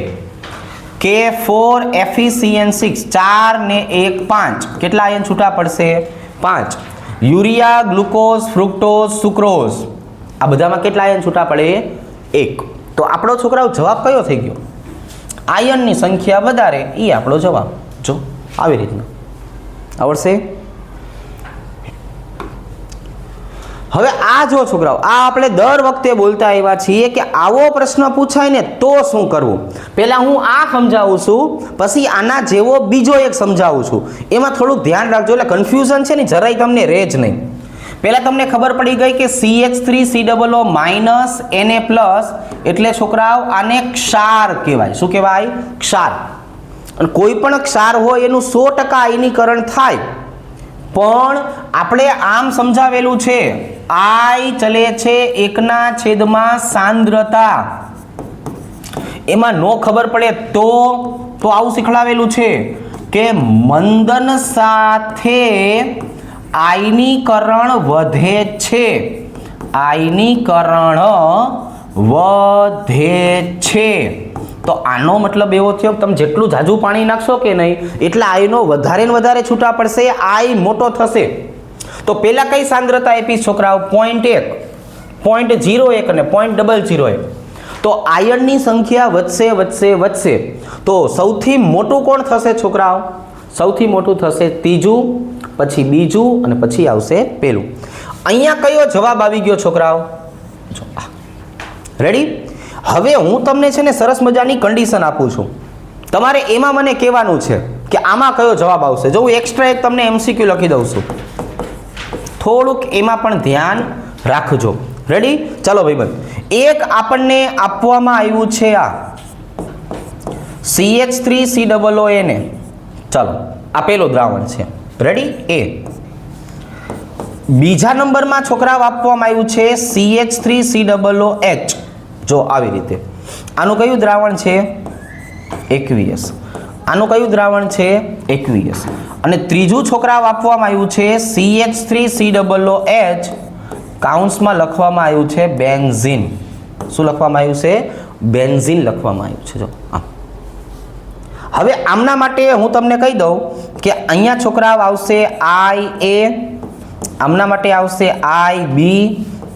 K4 FeCN6 4 ને 1 5 કેટલા આયન છૂટા પડશે? 5. યુરિયા, ગ્લુકોઝ, ફ્રુક્ટોઝ, સુક્રોઝ આ બધામાં કેટલા આયન છૂટા પડે? 1. તો આપણો છોકરાઓ જવાબ કયો થઈ ગયો? આયનની સંખ્યા વધારે એ આપણો જવાબ. જો આવી રીતના આવડશે. હવે આ જો છોકરાઓ આ આપણે દર વખતે બોલતા આવ્યા છીએ કે આવો પ્રશ્ન પૂછાય ને તો શું કરવું. પહેલા હું આ સમજાવું છું, પછી આના જેવો બીજો એક સમજાવું છું. એમાં થોડુંક ધ્યાન રાખજો, એટલે કન્ફ્યુઝન છે ને જરાય તમને રહે જ નહીં. પહેલા તમને ખબર પડી ગઈ કે CH3COO માઇનસ Na પ્લસ એટલે છોકરાઓ આને ક્ષાર કહેવાય. શું કહેવાય? ક્ષાર. અને કોઈ પણ ક્ષાર હોય એનું 100% આયનીકરણ થાય, પણ આપણે આમ સમજાવેલું છે I ચલે છે 1/, સાંદ્રતા. એમાં નો ખબર પડે તો આવું શીખવાડેલું છે કે મંદન સાથે આયનીકરણ વધે છે. આયનીકરણ વધે છે. તો આનો મતલબ એવો થયો કે તમે જેટલું ઝાઝું પાણી નાખશો કે નહીં એટલા આયનો વધારે ને વધારે છૂટા પડશે, આય મોટો થશે. તો પહેલા કઈ સાંદ્રતા આપી છોકરાઓ? 0.1, 0.01 અને 0.001. તો આયનની સંખ્યા વધશે વધશે વધશે. તો સૌથી મોટું કોણ થશે છોકરાઓ? સૌથી મોટું થશે ત્રીજું, પછી બીજું અને પછી આવશે પહેલું. અહીંયા કયો જવાબ આવી ગયો છોકરાઓ? રેડી? હવે હું તમને છે ને સરસ મજાની કન્ડિશન આપું છું. તમારે એમાં મને કહેવાનું છે કે આમાં કયો જવાબ આવશે. જો હું એક્સ્ટ્રા એક તમને MCQ લખી દઉં છું, થોડુંક એમાં પણ ધ્યાન રાખજો. રેડી? ચાલો ભાઈબંધ, એક આપણને આપવામાં આવ્યું છે આ CH3COO. ચાલો, આ પેલું દ્રાવણ છે. રેડી? A. બીજા નંબરમાં છોકરાઓ આપવામાં આવ્યું છે CH3COOH. જો આવી રીતે. આનું કયું દ્રાવણ છે? aqueous. આનું કયું દ્રાવણ છે? aqueous. અને ત્રીજું છોકરાઓ આપવામાં આવ્યું છે CH3COOH, કાઉન્સમાં લખવામાં આવ્યું છે બેન્ઝીન. શું લખવામાં આવ્યું છે? બેન્ઝીન લખવામાં આવ્યું છે. જો હવે આમના માટે હું તમને કહી દઉં કે અહીંયા છોકરાઓ આવશે IA, આમના માટે આવશે IB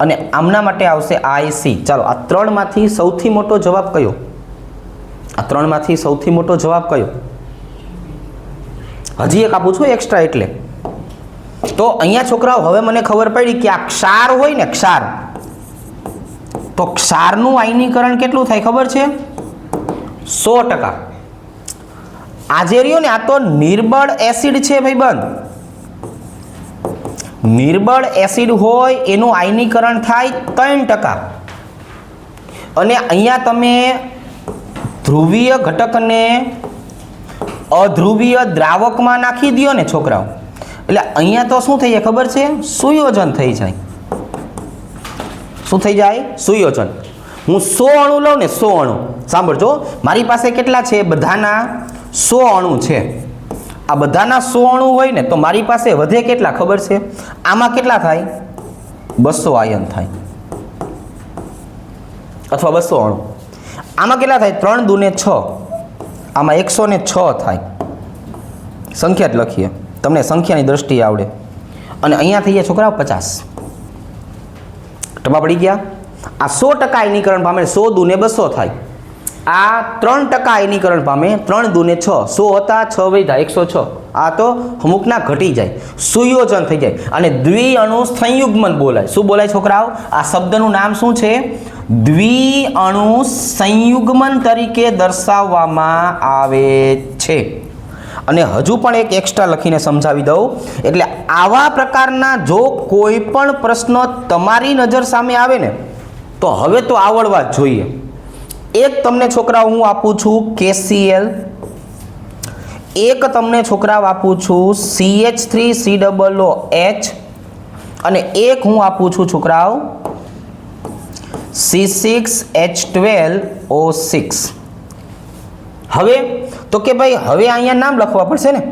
અને આમના માટે આવશે IC. ચાલો, આ ત્રણમાંથી સૌથી મોટો જવાબ કયો? આ ત્રણમાંથી સૌથી મોટો જવાબ કયો? હજી એક આપું છું એક્સ્ટ્રા એટલે. તો અહીંયા છોકરાઓ હવે મને ખબર પડી કે આ ક્ષાર હોય ને ક્ષાર, તો ક્ષારનું આયનીકરણ કેટલું થાય ખબર છે? 100%. આજે રહ્યો ને આ તો નિર્બળ એસિડ છે ભાઈબંધ. નિર્બળ એસિડ હોય એનું આયનીકરણ થાય 3%. અને અહીંયા તમે ધ્રુવીય ઘટકને અધ્રુવીય દ્રાવકમાં નાખી દો ને છોકરાઓ, એટલે અહીંયા તો શું થઈ જાય ખબર છે? સુયોજન થઈ જાય. શું થઈ જાય? સુયોજન. હું 100 અણુ લઉં ને 100 અણુ, સાંભળજો, મારી પાસે કેટલા છે? બધાના 100 અણુ છે. આ બધાના 100 અણુ હોય ને તો મારી પાસે વધે કેટલા ખબર છે? આમાં કેટલા થાય? 200 આયન થાય, અથવા 200 અણુ. આમાં કેટલા થાય? 3 દુને 6, આમાં 106 થાય. સંખ્યા જ લખીએ, તમને સંખ્યાની દ્રષ્ટિએ આવડે. અને અહીંયા થઈ ગયા છોકરાઓ 50. ટપા પડી ગયા. આ 100% આયનીકરણ પામે, 100 દુને 200 થાય. આ 3% આયનીકરણ પામે, 3 દુને 6, 100 હતા 6 વધ્યા 106. આ તો અમુકના ઘટી જાય, સુયોજન થઈ જાય, અને દ્વિઅણુ સંયુગ્મન બોલાય. શું બોલાય છોકરાઓ? આ શબ્દનું નામ શું છે? દ્વિઅણુ સંયુગ્મન તરીકે દર્શાવવામાં આવે છે. અને હજુ પણ એક એક્સ્ટ્રા લખીને સમજાવી દઉં. એટલે આવા પ્રકારના જો કોઈ પણ પ્રશ્ન તમારી નજર સામે આવે ને તો હવે તો આવડવા જ જોઈએ. એક તમને છોકરાઓ હું આપું છું KCl, એક તમને છોકરાઓ આપું છું CH3COOH, અને એક હું આપું છું છોકરાઓ C6H12O6. હવે તો કે ભાઈ હવે અહીંયા નામ લખવા પડશે ને.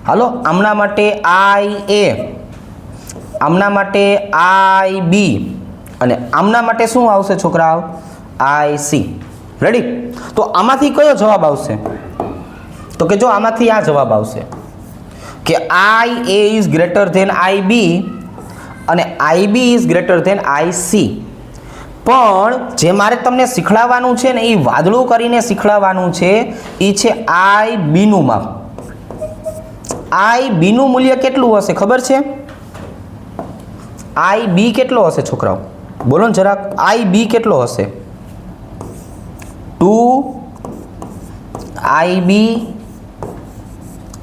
હાલો, આમના માટે IA, આમના માટે IB, અને આમના માટે શું આવશે છોકરાઓ? IC. રેડી? તો આમાંથી કયો જવાબ આવશે? તો કે જો આમાંથી આ જવાબ આવશે કે IA is greater than IB અને IB is greater than IC. પણ જે મારે તમને શીખડાવવાનું છે ને એ વાદળું કરીને શીખડાવવાનું છે, એ છે IB નું માપ. IB નું મૂલ્ય કેટલું હશે ખબર છે? IB કેટલો હશે છોકરાઓ? બોલો ને જરાક. IB કેટલો હશે? 2 IB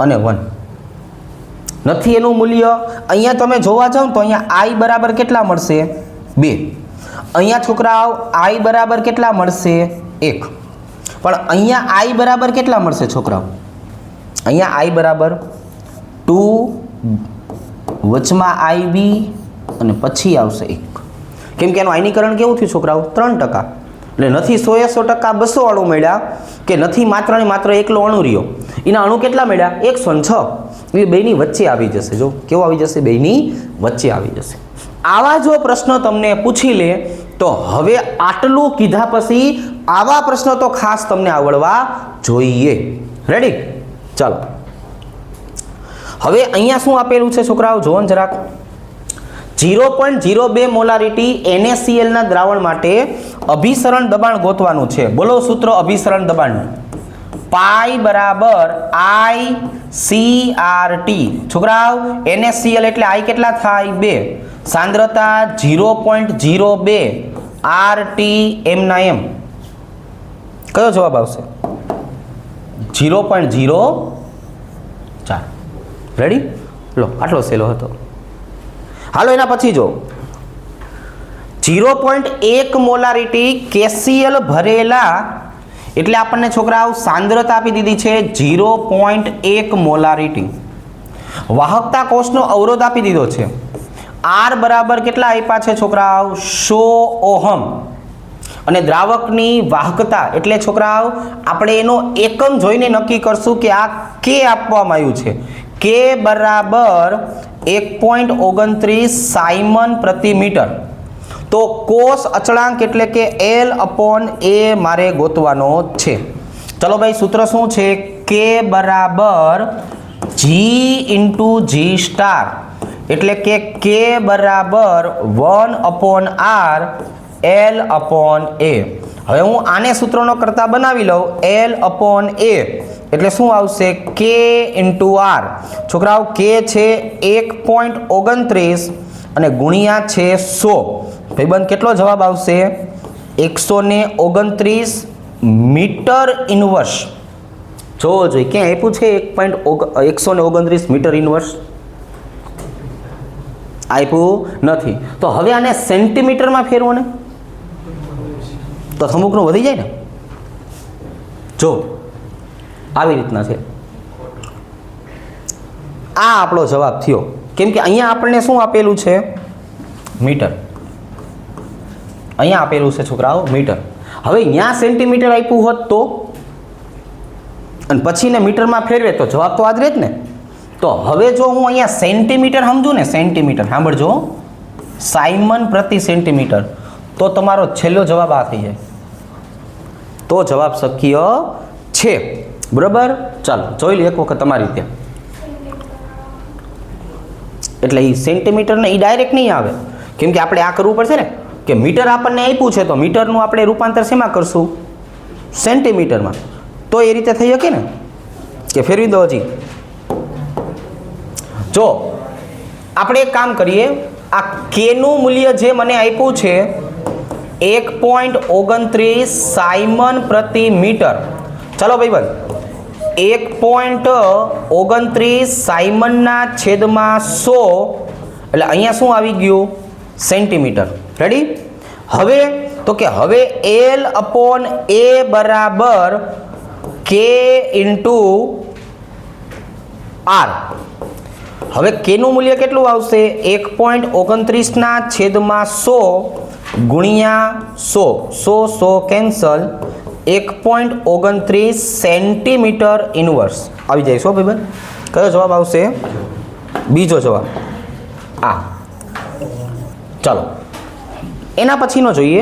અને 1 નથી એનું મૂલ્ય. અહીંયા તમે જોવા જાવ તો અહીંયા I બરાબર કેટલા મળશે? 2. અહીંયા છોકરાઓ I બરાબર કેટલા મળશે? 1. પણ અહીંયા I બરાબર કેટલા મળશે છોકરાઓ? અહીંયા I બરાબર 2, વચમાં IB અને પછી આવશે 1. કેમ કે એનું આયનીકરણ કેવું થયું છોકરાઓ? 3%. એટલે નથી 100% 200 અણુ મળ્યા, કે નથી માત્ર ને માત્ર એકલો અણુ રહ્યો. એના અણુ કેટલા મળ્યા? 106. એ બેની વચ્ચે આવી જશે. જો કેવો આવી જશે? બેની વચ્ચે આવી જશે. આવા જો પ્રશ્નો તમને પૂછી લે તો હવે આટલું કીધા પછી આવા પ્રશ્નો તો ખાસ તમને આવડવા જોઈએ. રેડી? ચાલો, હવે અહીંયા શું આપેલું છે છોકરાઓ? જોવો ને જરાક. 0.02 મોલારિટી NaCl ના દ્રાવણ માટે અભિસરણ દબાણ ગોતવાનું છે. બોલો સૂત્ર અભિસરણ દબાણનું. પાઈ બરાબર ICRT. છોકરાઓ NaCl એટલે I કેટલા થાય? 2. સાંદ્રતા 0.02 RTM. કયો જવાબ આવશે? 0.04. રેડી? લો, આટલો સહેલો હતો. હાલો, એના પછી જો 0.1 મોલારિટી KCl ભરેલા, એટલે આપણને છોકરાઓ સાંદ્રતા આપી દીધી છે 0.1 મોલારિટી. વાહકતા કોષનો અવરોધ આપી દીધો છે. R બરાબર કેટલા આપ્યા છે છોકરાઓ? 100 ઓહમ. અને દ્રાવકની વાહકતા એટલે છોકરાઓ આપણે એનો એકમ જોઈને નક્કી કરશું કે આ K આપવામાં આવ્યું છે. K બરાબર 1.29 સાયમન પ્રતિ મીટર. તો કોષ અચળાંક એટલે કે L/A મારે ગોતવાનો છે. ચલો ભાઈ, સૂત્ર શું છે? K બરાબર G × G સ્ટાર, એટલે કે K બરાબર 1/R L/A. હવે હું આને સૂત્રનો કરતા બનાવી લઉં. L/A એટલે શું આવશે કે ઇન્ટુ આર. છોકરાઓ કે છે 1.29 અને ગુણ્યા છે 100. ભાઈબંધ કેટલો જવાબ આવશે 129 મીટર ઇન્વર્સ. જોવો જોઈએ ક્યાં આપ્યું છે 129 મીટર ઇન્વર્સ આપ્યું નથી. તો હવે આને સેન્ટીમીટરમાં ફેરવો ને તો અમુકનું વધી જાય ને. જો આવી રીતના છે. આ આપણો જવાબ થયો કેમ કે અહીંયા આપણને શું આપેલું છે મીટર. અહીંયા આપેલું છે છોકરાઓ મીટર. હવે અહીંયા સેન્ટીમીટર આપ્યું હોત તો અને પછી ને મીટરમાં ફેરવે તો જવાબ તો આ જ રહે જ ને. તો હવે જો હું અહીંયા સેન્ટીમીટર સમજું ને સેન્ટીમીટર સાંભળજો સાયમન પ્રતિ સેન્ટીમીટર તો તમારો છેલ્લો જવાબ આ થઈ જાય. તો જવાબ શક્ય છે. બરાબર. ચાલો જોઈ લો એક વખત તમારી રીતે. એટલે એ સેન્ટીમીટર ને એ ડાયરેક્ટ નહીં આવે કેમ કે આપણે આ કરવું પડશે ને કે મીટર આપણને આપ્યું છે તો મીટરનું આપણે રૂપાંતર શેમાં કરશું સેન્ટીમીટરમાં. તો એ રીતે થઈ શકે ને કે ફેરવી દો. હજી જો આપણે એક કામ કરીએ આ કેનું મૂલ્ય જે મને આપ્યું છે 1.29 સાયમન પ્રતિ મીટર. ચાલો ભાઈબંધ 1.29 સાયમનના છેદમાં 100 એટલે અહીંયા શું આવી ગયું સેન્ટીમીટર. રેડી. હવે તો કે હવે L અપોન A બરાબર K ઇન્ટુ R. હવે કેનું મૂલ્ય કેટલું આવશે 1.29 છેદમાં 100 ગુણ્યા 100 કેન્સલ 1.29 સેન્ટીમીટર ઇન્વર્સ આવી જાય. શું ભાઈબંધ કયો જવાબ આવશે બીજો જવાબ આ. ચાલો એના પછીનો જોઈએ.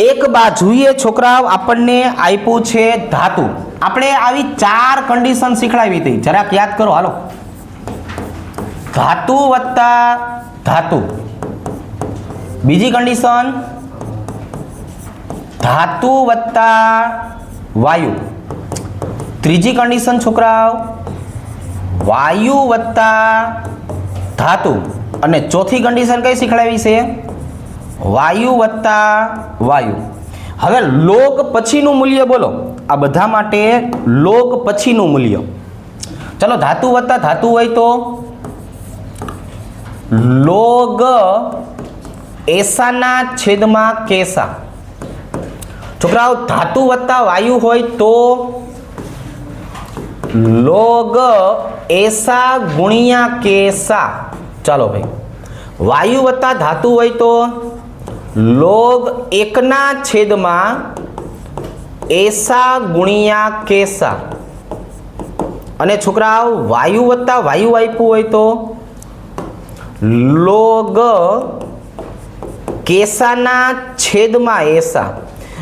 એક બાજુએ છોકરાઓ આપણને આપ્યું છે ધાતુ. આપણે આવી 4 કન્ડિશન શીખડાવી હતી જરાક યાદ કરો. હાલો ધાતુ વત્તા ધાતુ. બીજી કન્ડિશન ધાતુ વત્તા વાયુ. ત્રીજી કન્ડિશન છોકરાઓ વાયુ વત્તા ધાતુ. અને ચોથી કન્ડિશન કઈ શીખડાવી છે વાયુ વત્તા વાયુ. હવે લોગ પછીનું મૂલ્ય બોલો. આ બધા માટે લોગ પછીનું મૂલ્ય. ચલો ધાતુ વત્તા ધાતુ હોય તો લોગ એસાના છેદમાં કેસા. છોકરાઓ ધાતુ વત્તા વાયુ હોય તો લોગ એસા ગુણ્યા કેસા. ચાલો ભાઈ વાયુ વત્તા ધાતુ હોય તો લોગ 1 છેદમાં એસા ગુણ્યા કેસા. અને છોકરાઓ વાયુ વત્તા વાયુ આપ્યું હોય તો લોગ કેસાના છેદમાં એસા.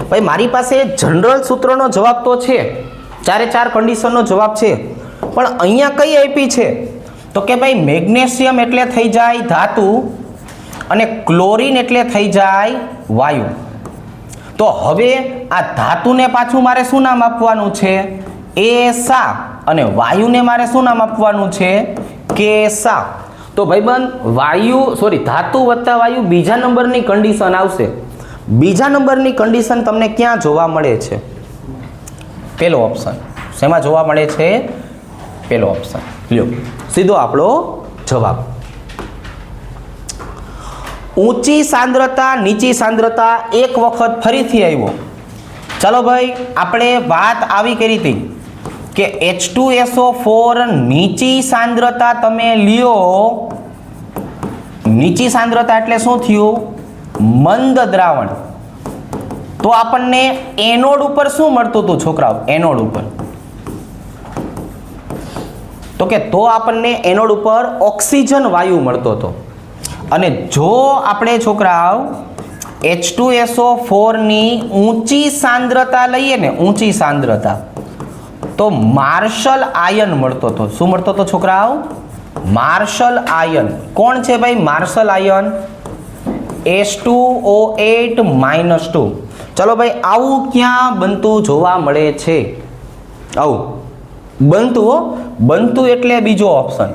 ભાઈ મારી પાસે જનરલ સૂત્રનો જવાબ તો છે 4 કન્ડિશનનો જવાબ છે પણ અહીંયા કઈ આપી છે તો કે ભાઈ મેગ્નેશિયમ એટલે થઈ જાય ધાતુ અને ક્લોરીન એટલે થઈ જાય વાયુ. તો હવે આ ધાતુને પાછું મારે શું નામ આપવાનું છે એસા અને વાયુને મારે શું નામ આપવાનું છે કેસા. તો ભાઈબંધ ધાતુ વત્તા વાયુ બીજા નંબરની કન્ડિશન આવશે. બીજા નંબરની કન્ડિશન તમને ક્યાં જોવા મળે છે પહેલો ઓપ્શન. શેમાં જોવા મળે છે પહેલો ઓપ્શન. લ્યો સીધો આપણો જવાબ. ઊંચી સાંદ્રતા નીચી સાંદ્રતા એક વખત ફરીથી આવ્યો. ચાલો ભાઈ આપણે વાત આવી કરી હતી કે H2SO4 નીચી સાંદ્રતા તમે લ્યો. નીચી સાંદ્રતા એટલે શું થયું મંદ દ્રાવણ. તો આપણને એનોડ ઉપર શું મળતું હતું છોકરાઓ એનોડ ઉપર તો કે તો આપણને એનોડ ઉપર ઓક્સિજન વાયુ મળતો હતો. અને જો આપણે છોકરાઓ H2SO4 ની ઊંચી સાંદ્રતા લઈએ ને ઊંચી સાંદ્રતા તો માર્શલ આયન મળતો હતો. શું મળતો હતો છોકરાઓ માર્શલ આયન. કોણ છે ભાઈ માર્શલ આયન H2O8 -2. ચલો ભાઈ, આવું ક્યાં બનતું જોવા મળે છે? આવું બનતું એટલે બીજો ઓપ્શન,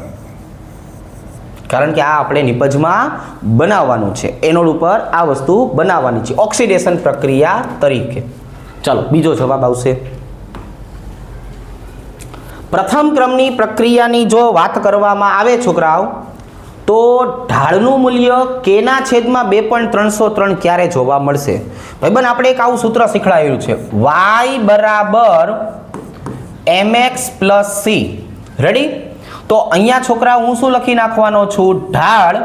કારણ કે આ આપણે નિપજમાં બનાવવાનું છે, એનોડ ઉપર આ વસ્તુ બનાવવાની છે ઓક્સિડેશન પ્રક્રિયા તરીકે. ચલો બીજો જવાબ આવશે. પ્રથમ ક્રમની પ્રક્રિયાની જો વાત કરવામાં આવે છોકરાઓ, તો ઢાળનું મૂલ્ય કેના છેદમાં 2.303 ક્યારે જોવા મળશે? ભાઈબંધ આપણે એક આવું સૂત્ર શીખવાડ્યું છે, y બરાબર mx પ્લસ c. રેડી? તો અહીંયા છોકરા હું શું લખી નાખવાનો છું? ઢાળ,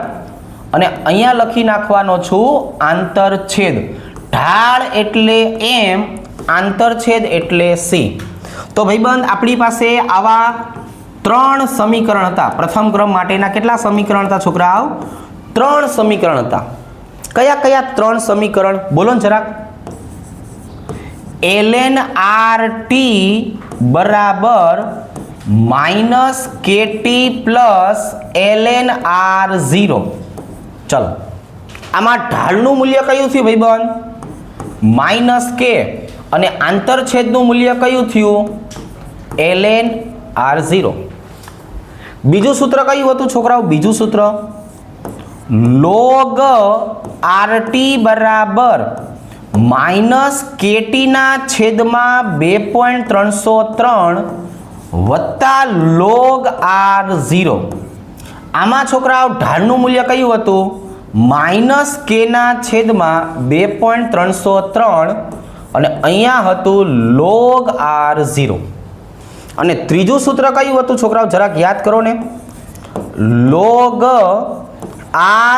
અને અહીંયા લખી નાખવાનો છું આંતરછેદ. ઢાળ એટલે m, આંતરછેદ એટલે c. તો ભાઈબંધ આપણી પાસે આવા 3 સમીકરણ હતા. પ્રથમ ક્રમ માટેના કેટલા સમીકરણ હતા છોકરાઓ? 3 સમીકરણ હતા. કયા કયા 3 સમીકરણ બોલો ને જરાક? ln RT બરાબર minus KT plus ln R0. ચલો, આમાં ઢાળનું મૂલ્ય કયું થયું ભાઈબંધ? Minus K. અને આંતરછેદનું મૂલ્ય કયું થયું? ln R0. બીજું સૂત્ર કયું હતું છોકરાઓ? બીજું સૂત્ર log RT બરાબર માઇનસ KT ના છેદમાં 2.303 વત્તા log R0. આમાં છોકરાઓ ઢાળનું મૂલ્ય કયું હતું? માઇનસ K ના છેદમાં 2.303 અને અહીંયા હતું log R0. અને ત્રીજું સૂત્ર કયું હતું છોકરાઓ? જરાક યાદ કરો ને. log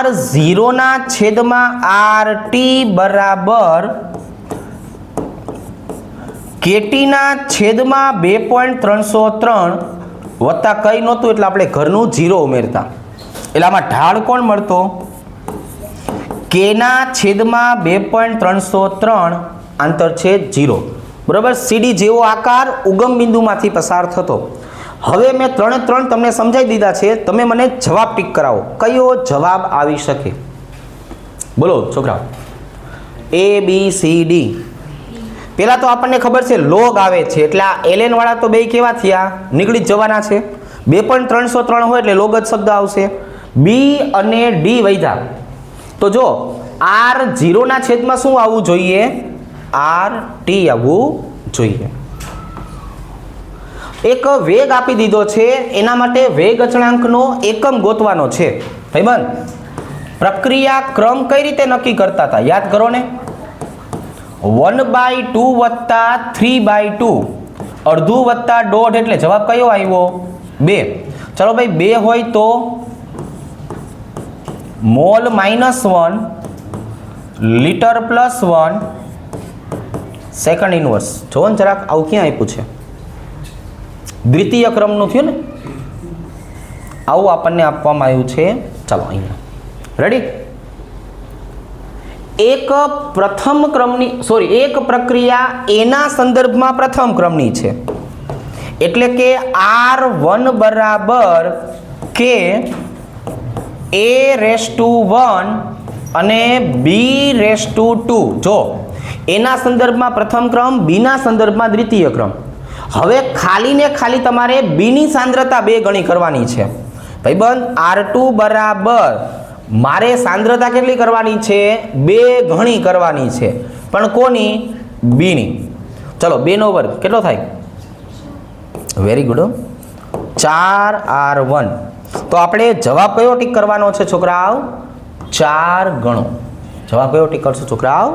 R0 ના છેદમાં RT બરાબર KT ના છેદમાં 2.303 વત્તા કઈ નહોતું એટલે આપણે ઘરનું 0 ઉમેરતા, એટલે આમાં ઢાળ કોણ મળતો? K ના છેદમાં 2.303 આંતરછેદ 0. બરાબર? સીડી જેવો આકાર ઉગમ બિંદુમાંથી પસાર થતો. હવે મેં 3 તમને સમજાવી દીધા છે, તમે મને જવાબ ટીક કરાવો. કયો જવાબ આવી શકે? બોલો છોકરાઓ. A B C D. પહેલા તો આપણને ખબર છે લોગ આવે છે, એટલે આ ln વાળા તો બે કેવા થયા? નીકળી જ જવાના છે. 2.303 હોય એટલે લોગ જ શબ્દ આવશે. B અને D વધ્યા, તો જો R0 ના છેદમાં શું આવવું જોઈએ? RT આવવું જોઈએ. એક વેગ આપી દીધો છે, એના માટે વેગ અચળાંકનો એકમ ગોતવાનો છે. ભાઈબંધ, પ્રક્રિયા ક્રમ કઈ રીતે નક્કી કરતા હતા? યાદ કરો ને. 1/2 વત્તા 3/2, અડધું વત્તા દોઢ એટલે જવાબ કયો આવ્યો? 2. ચલો ભાઈ, 2 હોય તો મોલ -1, લીટર +1, સેકન્ડ ઇનવર્સ. જો ને જરાક, આવું ક્યાં આપ્યું છે? દ્વિતીય ક્રમનું થયું ને, આવું આપણને આપવામાં આવ્યું છે. ચાલો અહીંયા રેડી. એક પ્રક્રિયા એના સંદર્ભમાં પ્રથમ ક્રમની છે, એટલે કે R1 બરાબર K A⁻1 અને B⁻2. જો એના સંદર્ભમાં પ્રથમ ક્રમ, બીના સંદર્ભમાં દ્વિતીય ક્રમ. હવે ખાલી ને ખાલી તમારે બીની સાંદ્રતા 2 ગણી કરવાની છે. ભાઈબંધ, R2 બરાબર મારે સાંદ્રતા કેટલી કરવાની છે? 2 ગણી કરવાની છે. પણ કોની? બીની. ચલો, 2 નો વર્ગ કેટલો થાય? Very good, 4R1. તો આપણે જવાબ કયો ટીક કરવાનો છે છોકરાઓ? 4 ગણો. જવાબ કયો ટીક કરશો છોકરાઓ?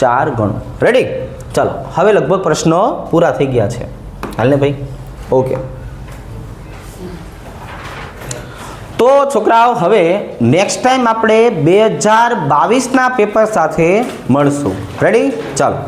4 ગણો. રેડી? ચાલો, હવે લગભગ પ્રશ્નો પૂરા થઈ ગયા છે. હાલ ને ભાઈ, ઓકે. તો છોકરાઓ, હવે નેક્સ્ટ ટાઈમ આપણે 2022ના પેપર સાથે મળશું. રેડી? ચાલો.